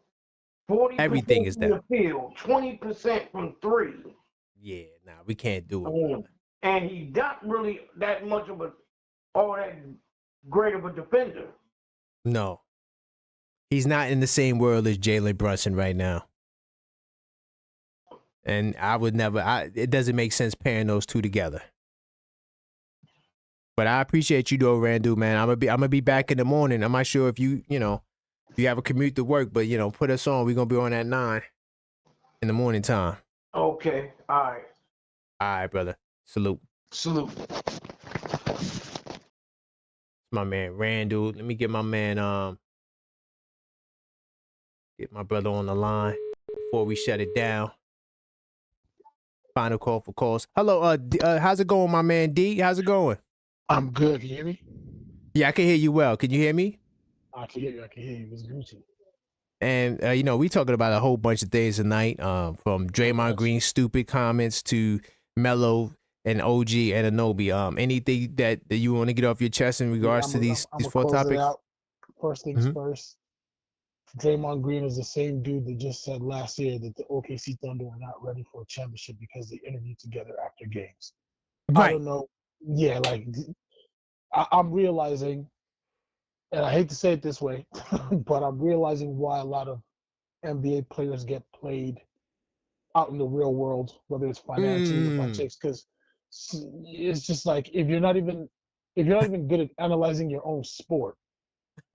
40% Everything is from the down. field, 20% from three. Yeah. Nah, we can't do it, brother. And he's not really that much of all that great of a defender. No. He's not in the same world as Jalen Brunson right now. And I would never, it doesn't make sense pairing those two together. But I appreciate you though, Randall, man. I'm gonna be back in the morning. I'm not sure if you have a commute to work, but put us on. We're gonna be on at 9 in the morning time. Okay. All right. All right, brother. Salute. Salute. My man Randall. Let me get my man get my brother on the line before we shut it down. Final call for calls. Hello, how's it going, my man D? How's it going? I'm good. Can you hear me? Yeah, I can hear you well. Can you hear me? I can hear you. I can hear you. It's Gucci. And we talking about a whole bunch of things tonight, from Draymond Green's stupid comments to Melo and OG and Anobi. Anything that you want to get off your chest in regards to these four topics? First things first. Draymond Green is the same dude that just said last year that the OKC Thunder were not ready for a championship because they interviewed together after games. Right. I don't know. Yeah, like I'm realizing, and I hate to say it this way, but I'm realizing why a lot of NBA players get played out in the real world, whether it's financially or by chicks, because it's just like if you're not even good at analyzing your own sport,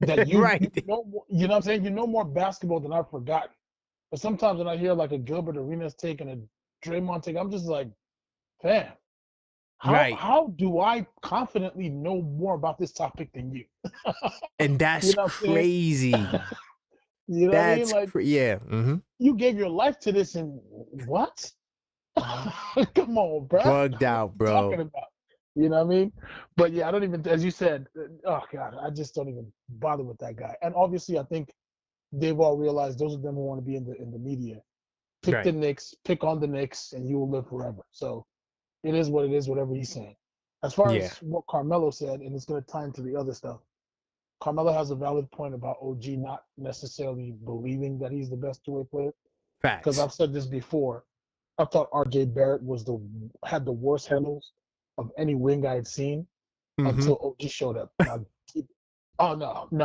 that you right. you know what I'm saying? You know more basketball than I've forgotten. But sometimes when I hear like a Gilbert Arenas take and a Draymond take, I'm just like, fam, how do I confidently know more about this topic than you? And that's crazy. You know what I mean? Like, yeah. You gave your life to this, and what? Come on, bro. Bugged out, bro. Talking about, you know what I mean? But yeah, I don't even, as you said, oh God, I just don't even bother with that guy. And obviously, I think they've all realized those of them who want to be in the media, pick the Knicks, pick on the Knicks, and you will live forever. So it is what it is, whatever he's saying. As far as what Carmelo said, and it's going to tie into the other stuff, Carmelo has a valid point about OG not necessarily believing that he's the best two-way player. Facts. Because I've said this before. I thought RJ Barrett had the worst handles of any wing I had seen until OG showed up. Oh no. And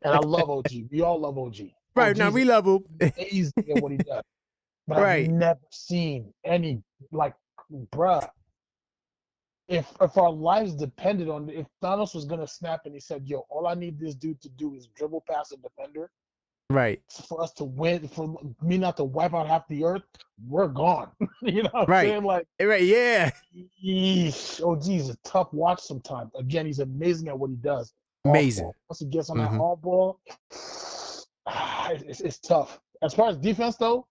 I love OG. We all love OG. Right, now we love him. Amazing at what he does. But I've never seen any, like, bruh. If our lives depended on, if Thanos was gonna snap and he said, "Yo, all I need this dude to do is dribble past a defender, right, for us to win, for me not to wipe out half the earth, we're gone." You know what I'm saying? Like, right, yeah. OG is a tough watch sometimes. Again, he's amazing at what he does. Amazing. Once he gets on that all ball, it's tough. As far as defense though,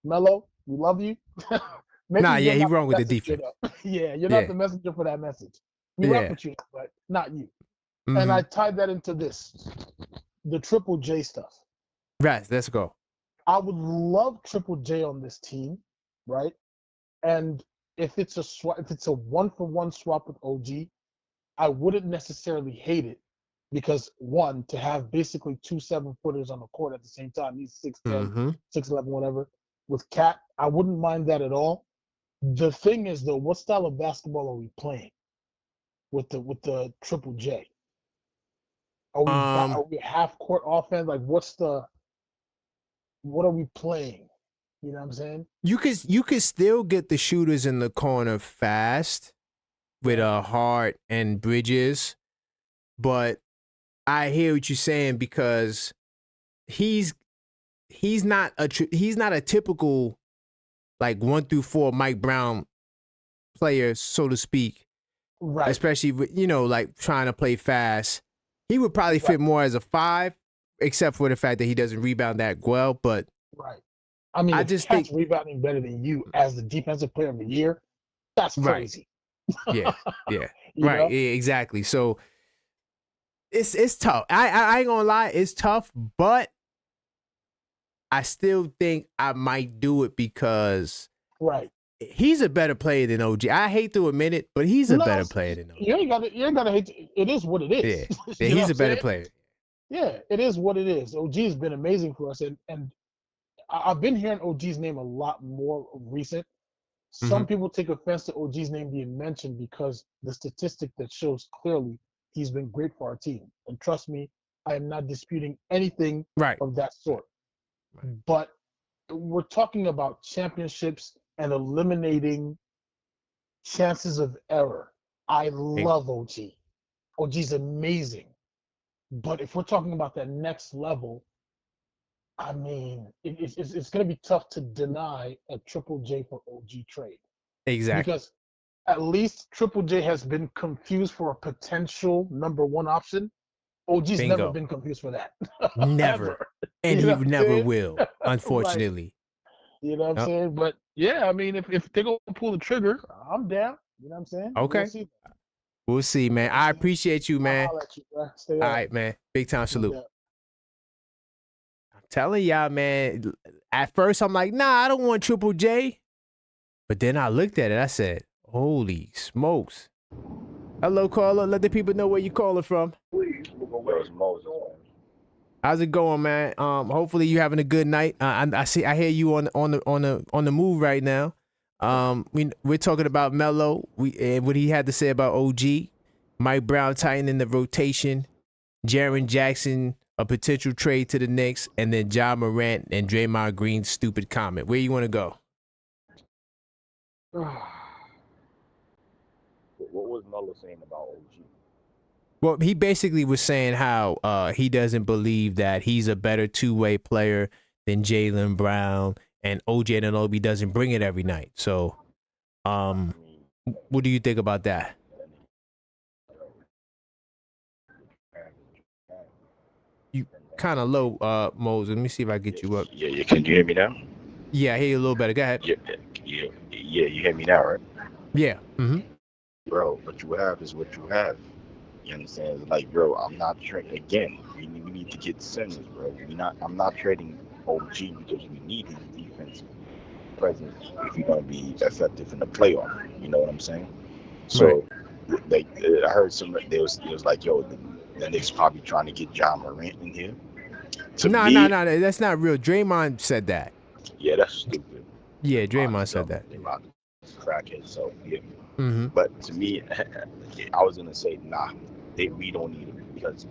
Melo, we love you. He wrong with the defense. Yeah, you're not the messenger for that message. We rock with you, but not you. And I tied that into the Triple J stuff. Right, let's go. I would love Triple J on this team, right? And if it's a 1-for-1 swap with OG, I wouldn't necessarily hate it because, one, to have basically 2 7-footers on the court at the same time, he's 6'10", 6'11", whatever. With Cat, I wouldn't mind that at all. The thing is, though, what style of basketball are we playing with the Triple J? Are we half court offense? Like, what are we playing? You know what I'm saying? You could still get the shooters in the corner fast with Hart and Bridges, but I hear what you're saying because he's not a typical like 1-4 Mike Brown player, so to speak. Right. Especially like trying to play fast. He would probably fit more as a 5, except for the fact that he doesn't rebound that well. But I mean, I just think rebounding better than you as the defensive player of the year, that's crazy. Yeah. Right. Yeah, exactly. So it's tough. I ain't gonna lie, it's tough, but I still think I might do it because Right. he's a better player than OG. I hate to admit it, but he's a better player than OG. You ain't gotta hate it is what it is. Yeah, You know he's what a I'm better saying? player. Yeah, it is what it is. OG has been amazing for us, and I've been hearing OG's name a lot more recent. Some people take offense to OG's name being mentioned because the statistic that shows clearly he's been great for our team. And trust me, I am not disputing anything Right. of that sort. But we're talking about championships and eliminating chances of error. I love OG. OG's amazing. But if we're talking about that next level, I mean, it's going to be tough to deny a Triple J for OG trade. Exactly. Because at least Triple J has been confused for a potential number one option. OG's Bingo. never been confused for that. Never. Ever. And You he know what I'm never saying? will, unfortunately. You know what I'm saying? But yeah, I mean, if they're going to pull the trigger, I'm down. You know what I'm saying? Okay. We'll see. We'll see, man. I appreciate you, man. I'll let you, bro. Stay All up. right, man. Big time salute. Yeah. I'm telling y'all, man. At first, I'm like, nah, I don't want Triple J. But then I looked at it. I said, holy smokes. Hello, caller. Let the people know where you calling from. How's it going, man? Hopefully you having a good night. I hear you on the move right now. We're talking about Melo. And what he had to say about OG, Mike Brown tightening the rotation, Jaren Jackson, a potential trade to the Knicks, and then John Morant and Draymond Green's stupid comment. Where you want to go? What was Melo saying about OG? Well, he basically was saying how he doesn't believe that he's a better two-way player than Jaylen Brown, and OG Anunoby doesn't bring it every night. So, what do you think about that? You kind of low, Moses. Let me see if I get you up. Yeah. Can you hear me now? Yeah, I hear you a little better. Go ahead. Yeah. You hear me now, right? Yeah. Bro, what you have is what you have. You understand? It's like, bro, I'm not trading again. We need to get centers, bro. I'm not trading OG because we need his defensive presence if you're gonna be effective in the playoff. You know what I'm saying? So, I heard it was like, yo, the Knicks probably trying to get John Morant in here. No, that's not real. Draymond said that. Yeah, that's stupid. Yeah, Draymond said that. Crackhead. So yeah. Mm-hmm. But to me, I was gonna say, nah, we don't need him because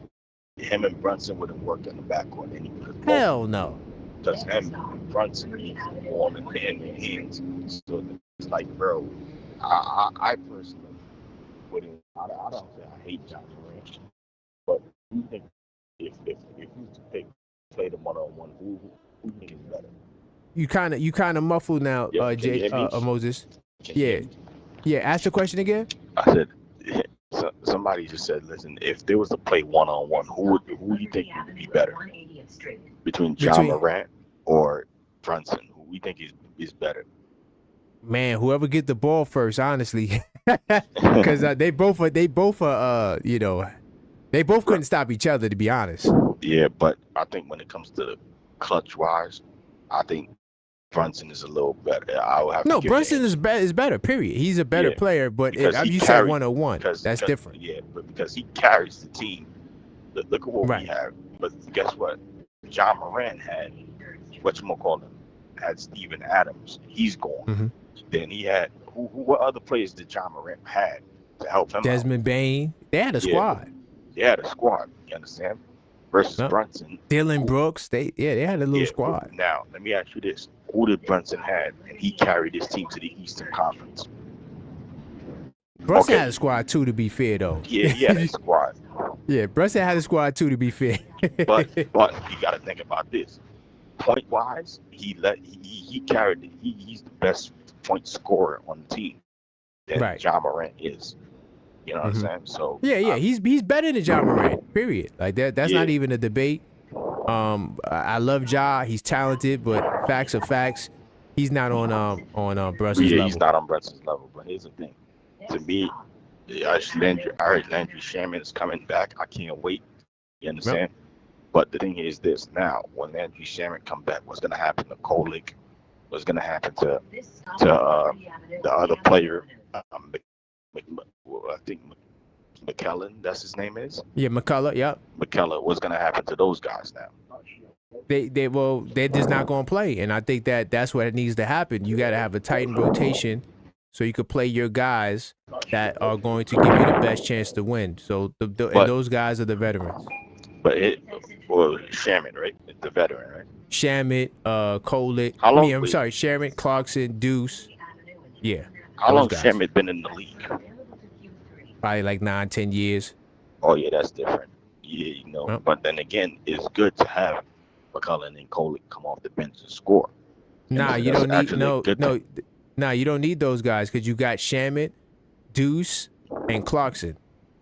him and Brunson wouldn't work in the backcourt anyway. Hell no. Because him and Brunson need more than hands. So it's like, bro, I personally wouldn't. I don't say I hate John Morant, but who think if you play the one-on-one, who you think is better? You kind of muffled now, Moses. Yeah. Ask the question again. I said, somebody just said, listen, if there was to play one-on-one, who you think would be better between John Morant or Brunson? Who you think is better? Man, whoever get the ball first, honestly, because they both are, they both couldn't stop each other, to be honest. Yeah, but I think when it comes to clutch wise, I think Brunson is a little better. Brunson is better. Period. He's a better player, but you said 101. That's different. Yeah, but because he carries the team. Look at what we have. But guess what? John Morant had had Steven Adams. He's gone. Mm-hmm. Then he had what other players did John Morant had to help him? Desmond Bain. They had a squad. They had a squad. You understand? Versus Brunson. Dylan Brooks. They had a little squad. Now let me ask you this: who did Brunson had, and he carried his team to the Eastern Conference? Brunson had a squad too, to be fair, though. Yeah, he had a squad. Yeah, Brunson had a squad too, to be fair. but you got to think about this. Point wise, he carried it. He's the best point scorer on the team that John Morant is. You know what I'm saying? So he's better than John Morant. Period. Like that's not even a debate. I love Ja. He's talented, but facts are facts. He's not on Brunson's level. He's not on Brunson's level. But here's the thing. To me, I heard Landry Shaman is coming back. I can't wait. You understand? But the thing is this: now, when Landry Shamet come back, what's gonna happen to Kolick? What's gonna happen to the other player? I think McKellen, that's his name is. Yeah, McCullough. Yep. McKellen. What's gonna happen to those guys now? They're just not going to play, and I think that's what needs to happen. You got to have a tightened rotation so you could play your guys that are going to give you the best chance to win. So and those guys are the veterans. But Shamet, right? The veteran, right? Shamet, Kolick. I'm sorry, Shamet, Clarkson, Deuce. Yeah. How long Shamet been in the league? Probably like 9-10 years. Oh yeah, that's different. Yeah, Yep. But then again, it's good to have McCullough and Kolick come off the bench and score. Nah, you don't need you don't need those guys because you got Shamet, Deuce, and Clarkson.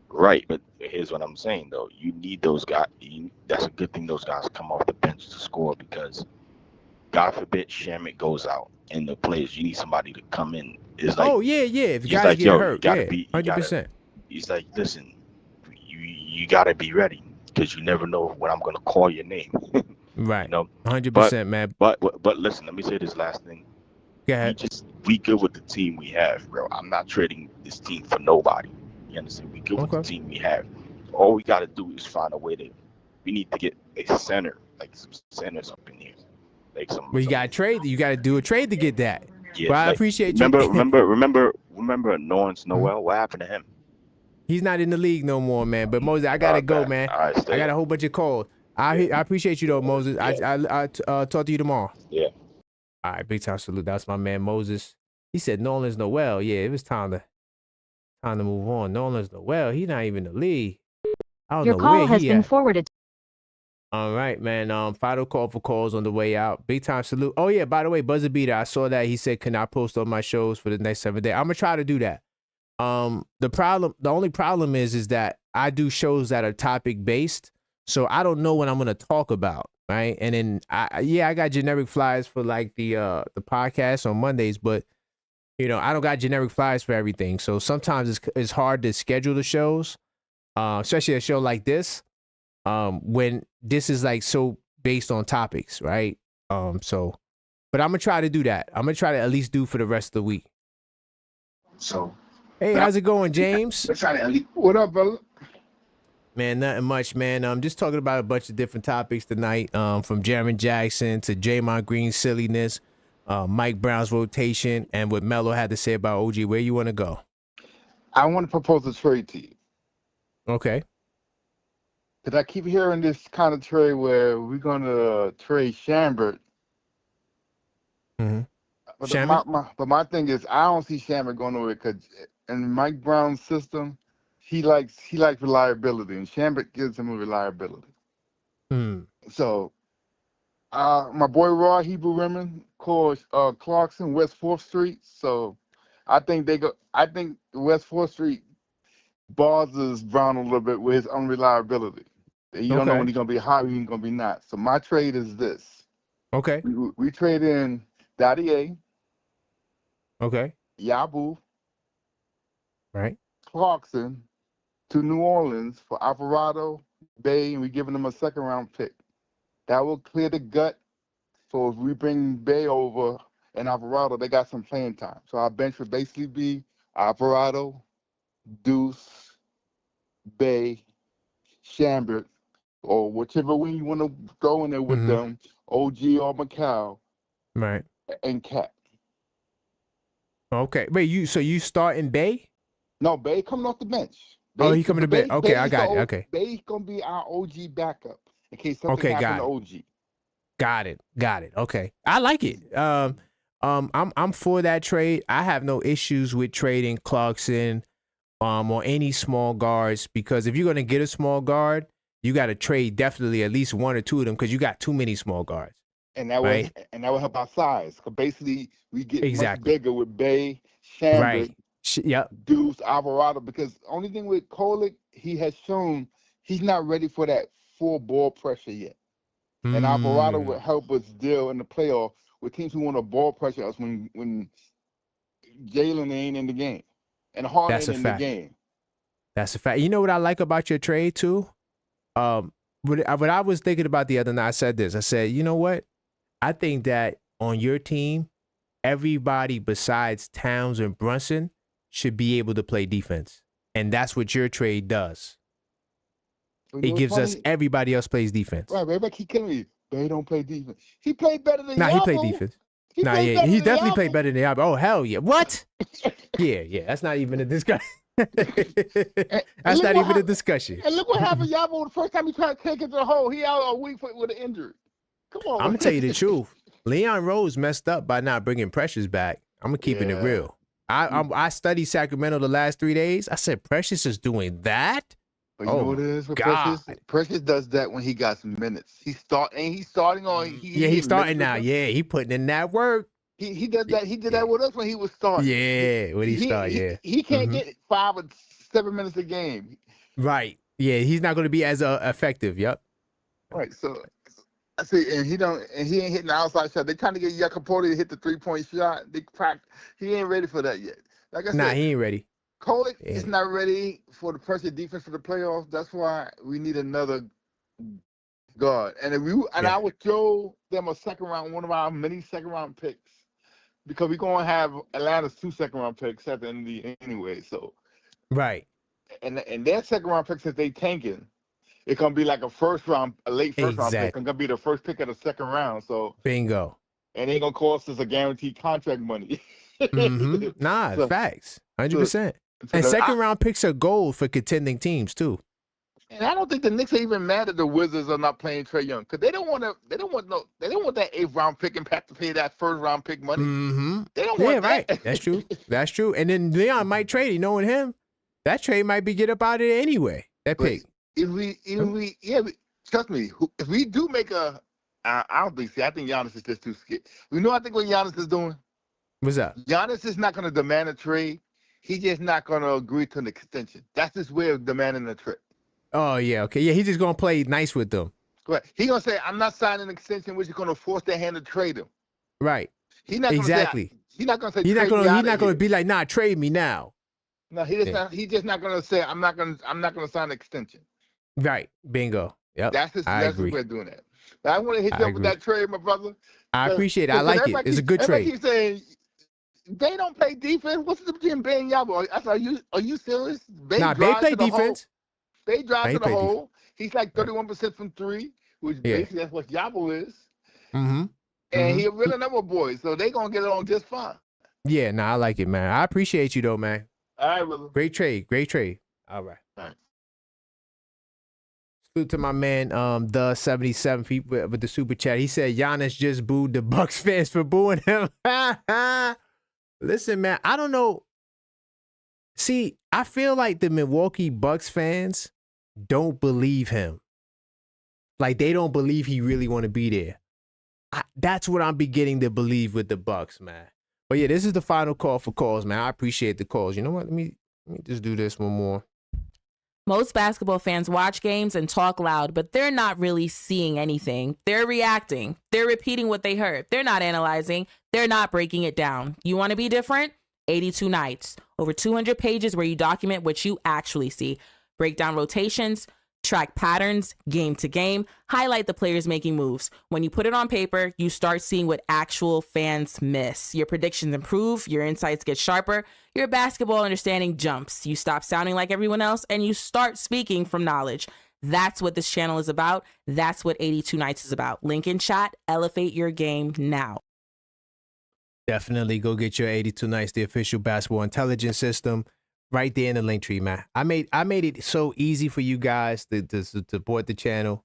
Right, but here's what I'm saying though: you need those guys. That's a good thing. Those guys come off the bench to score because, God forbid, Shamet goes out and the players. You need somebody to come in. It's like, oh yeah. If guys get hurt, 100%. He's like, listen, you gotta be ready because you never know when I'm gonna call your name. Right. 100%, man. But listen, let me say this last thing. Go ahead. We good with the team we have, bro. I'm not trading this team for nobody. You understand? We good with the team we have. All we gotta do is find a way we need to get a center, like some centers up in here. Like some. Well, you gotta trade. You gotta do a trade to get that. Yeah. Well, I appreciate you. Remember Lawrence Noel? What happened to him? He's not in the league no more, man. But Moses, I gotta go, man. All right, I got a whole bunch of calls. I appreciate you though, Moses. Yeah. I talk to you tomorrow. Yeah. All right, big time salute. That's my man Moses. He said Nolan's Noel. Yeah, it was time to move on. Nolan's Noel. He's not even in the league. I don't Your know call where has he been at. forwarded. All right, man. Final call for calls on the way out. Big time salute. Oh yeah, by the way, Buzzer Beater. I saw that he said, "Can I post on my shows for the next 7 days?" I'm gonna try to do that. The only problem is that I do shows that are topic based, so I don't know what I'm gonna talk about, right? And then I got generic flyers for like the podcast on Mondays, but I don't got generic flyers for everything. So sometimes it's hard to schedule the shows, especially a show like this, when this is like so based on topics, right? But I'm gonna try to do that. I'm gonna try to at least do for the rest of the week. So. Hey, how's it going, James? What up, brother? Man, nothing much, man. I'm just talking about a bunch of different topics tonight, from Jaren Jackson to Draymond Green's silliness, Mike Brown's rotation, and what Melo had to say about OG. Where you want to go? I want to propose a trade to you. Okay. Because I keep hearing this kind of trade where we're going to trade Chambert. Mm-hmm. But my thing is, I don't see Chambert going nowhere because in Mike Brown's system, he likes reliability, and Chambert gives him a reliability. So, my boy Raw Hebrew Women calls Clarkson West 4th Street. So, I think West 4th Street bothers Brown a little bit with his unreliability. You don't know when he's gonna be hot, when he's gonna be not. So my trade is this. Okay. We trade in Daddy A. Okay. Yabu. Right. Clarkson to New Orleans for Alvarado, Bay, and we're giving them a 2nd-round pick. That will clear the gut. So if we bring Bay over and Alvarado, they got some playing time. So our bench would basically be Alvarado, Deuce, Bay, Chambert, or whichever wing you want to go in there with them, OG or Macau, right, and Cat. Okay. Wait, you start in Bay? No, Bay coming off the bench. Bay, he coming to Bay. Okay, I got it. Okay. Bay's gonna be our OG backup in case something happens to OG. Got it. Okay, I like it. I'm for that trade. I have no issues with trading Clarkson, or any small guards, because if you're gonna get a small guard, you got to trade definitely at least 1 or 2 of them because you got too many small guards. And that will help our size. Because basically we get much bigger with Bay, Chambert, Deuce, Alvarado. Because the only thing with Kolick, he has shown he's not ready for that full ball pressure yet. And Alvarado will help us deal in the playoff with teams who want to ball pressure us when Jalen ain't in the game and Harden ain't in the game. That's a fact. You know what I like about your trade too? what I was thinking about the other night, I said this. I said, you know what? I think that on your team, everybody besides Towns and Brunson should be able to play defense. And that's what your trade does. It gives us everybody else plays defense. Right, everybody keep killing me. They don't play defense. He played better than He played defense. He definitely played better than Yabo. Oh, hell yeah. What? yeah. That's not even a discussion. That's not even a discussion. And look what happened, Yabo. The first time he tried to take it to the hole, he out a week with an injury. Come on. I'm going to tell you the truth. Leon Rose messed up by not bringing Precious back. I'm keeping it real. I studied Sacramento the last 3 days. I said, Precious is doing that? But you know what it is with Precious? Precious does that when he got some minutes. He's starting on. He's starting now. Yeah, he putting in that work. He does that. He did that with us when he was starting. Yeah, when he started. He can't get 5 or 7 minutes a game. Right. Yeah, he's not going to be as effective. Yep. Right. So I see, and he ain't hitting the outside shot. They're trying to get Jacopotti to hit the 3-point shot. He ain't ready for that yet. Like I said, he ain't ready. Kolek is not ready for the pressure defense for the playoffs. That's why we need another guard. And I would throw them a second round, one of our many second round picks, because we're gonna have Atlanta's 2 second round picks at the end of the year anyway. So right. And their second round picks, if they tanking, it's gonna be like a late first round pick. It's gonna be the first pick of the second round. So bingo. And it ain't gonna cost us a guaranteed contract money. Nah, facts. 100%. And second round picks are gold for contending teams too. And I don't think the Knicks are even mad that the Wizards are not playing Trae Young, because they don't want that 8th round pick and have to pay that 1st round pick money. They don't want that. Right. That's true. That's true. And then Leon might trade. Knowing him, that trade might be get up out of there anyway. That pick. Trust me. If we do make I don't think. I think Giannis is just too scared. You know, I think what Giannis is doing. What's up? Giannis is not going to demand a trade. He's just not going to agree to an extension. That's his way of demanding a trade. Oh, yeah, okay. Yeah, he's just going to play nice with them. Right. He's going to say, I'm not signing an extension, which is going to force their hand to trade him. Right. He's not exactly. He's not going to say, he's not going to be like, nah, trade me now. No, he's just not going to say, I'm not going to sign an extension. Right. Bingo. Yep. That's his way of doing that. But I want to hit you up with that trade, my brother. I appreciate it. I like it. It's a good trade. Keep saying, they don't play defense. What's the difference between Bay and Yabo? I said, are you serious? Bay play defense. They drive to the hole. He's like 31% from 3, which basically that's what Yabo is. And he a real number boy, so they gonna get along just fine. Yeah, I like it, man. I appreciate you though, man. All right, brother. Great trade. All right. Salute to my man, the 77 feet with the super chat. He said Giannis just booed the Bucks fans for booing him. Listen, man, I don't know. See, I feel like the Milwaukee Bucks fans don't believe him. Like, they don't believe he really want to be there. That's what I'm beginning to believe with the Bucks, man. But yeah, this is the final call for calls, man. I appreciate the calls. You know what? Let me just do this one more. Most basketball fans watch games and talk loud, but they're not really seeing anything. They're reacting. They're repeating what they heard. They're not analyzing. They're not breaking it down. You want to be different? 82 Nights. Over 200 pages where you document what you actually see. Break down rotations, track patterns, game to game, highlight the players making moves. When you put it on paper, you start seeing what actual fans miss. Your predictions improve, your insights get sharper, your basketball understanding jumps. You stop sounding like everyone else and you start speaking from knowledge. That's what this channel is about. That's what 82 Nights is about. Link in chat, elevate your game now. Definitely go get your 82 Nights, the official basketball intelligence system. Right there in the link tree, man. I made it so easy for you guys to support the channel.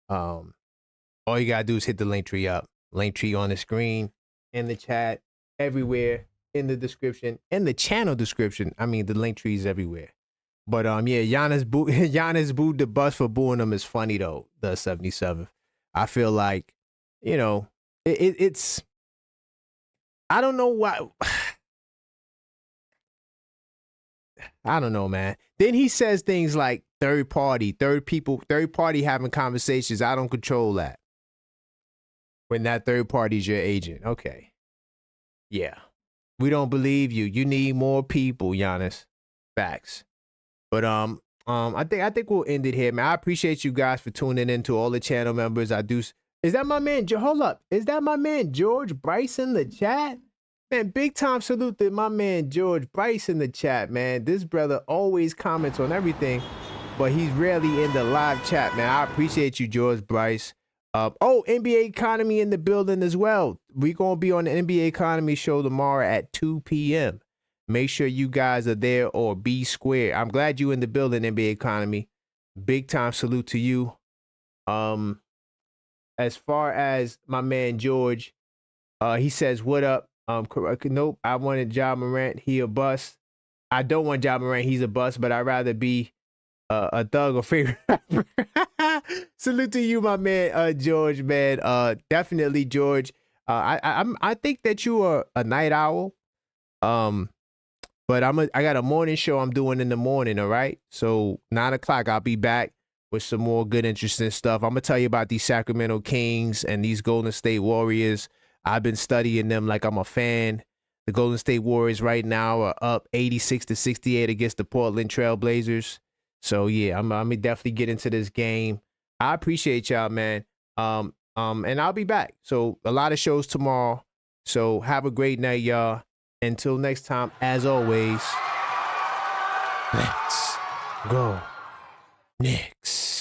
All you gotta do is hit the link tree up. Link tree on the screen, in the chat, everywhere, in the description, in the channel description. I mean, the link tree is everywhere. But yeah, Giannis booed the bus for booing him is funny though. The 77th. I feel like, you know, it's. I don't know why. I don't know, man. Then he says things like third party having conversations. I don't control that. When that third party is your agent. Okay. Yeah. We don't believe you. You need more people, Giannis. Facts. But I think we'll end it here, man. I appreciate you guys for tuning in to all the channel members. I do. Is that my man? Hold up. Is that my man George Bryce in the chat? Man, big time salute to my man George Bryce in the chat, man. This brother always comments on everything, but he's rarely in the live chat, man. I appreciate you, George Bryce. NBA Economy in the building as well. We're going to be on the NBA Economy show tomorrow at 2 p.m. Make sure you guys are there or be square. I'm glad you in the building, NBA Economy. Big time salute to you. As far as my man George, he says, what up? Nope, I wanted Ja Morant. He a bust. I don't want Ja Morant. He's a bust, but I'd rather be a thug or favorite rapper. Salute to you, my man, George, man. Definitely, George. I think that you are a night owl. But I got a morning show I'm doing in the morning. All right, so 9 o'clock I'll be back with some more good, interesting stuff. I'm gonna tell you about these Sacramento Kings and these Golden State Warriors. I've been studying them like I'm a fan. The Golden State Warriors right now are up 86-68 against the Portland Trail Blazers. So yeah, I'm gonna definitely get into this game. I appreciate y'all, man. And I'll be back. So a lot of shows tomorrow. So have a great night, y'all. Until next time, as always, let's go Knicks.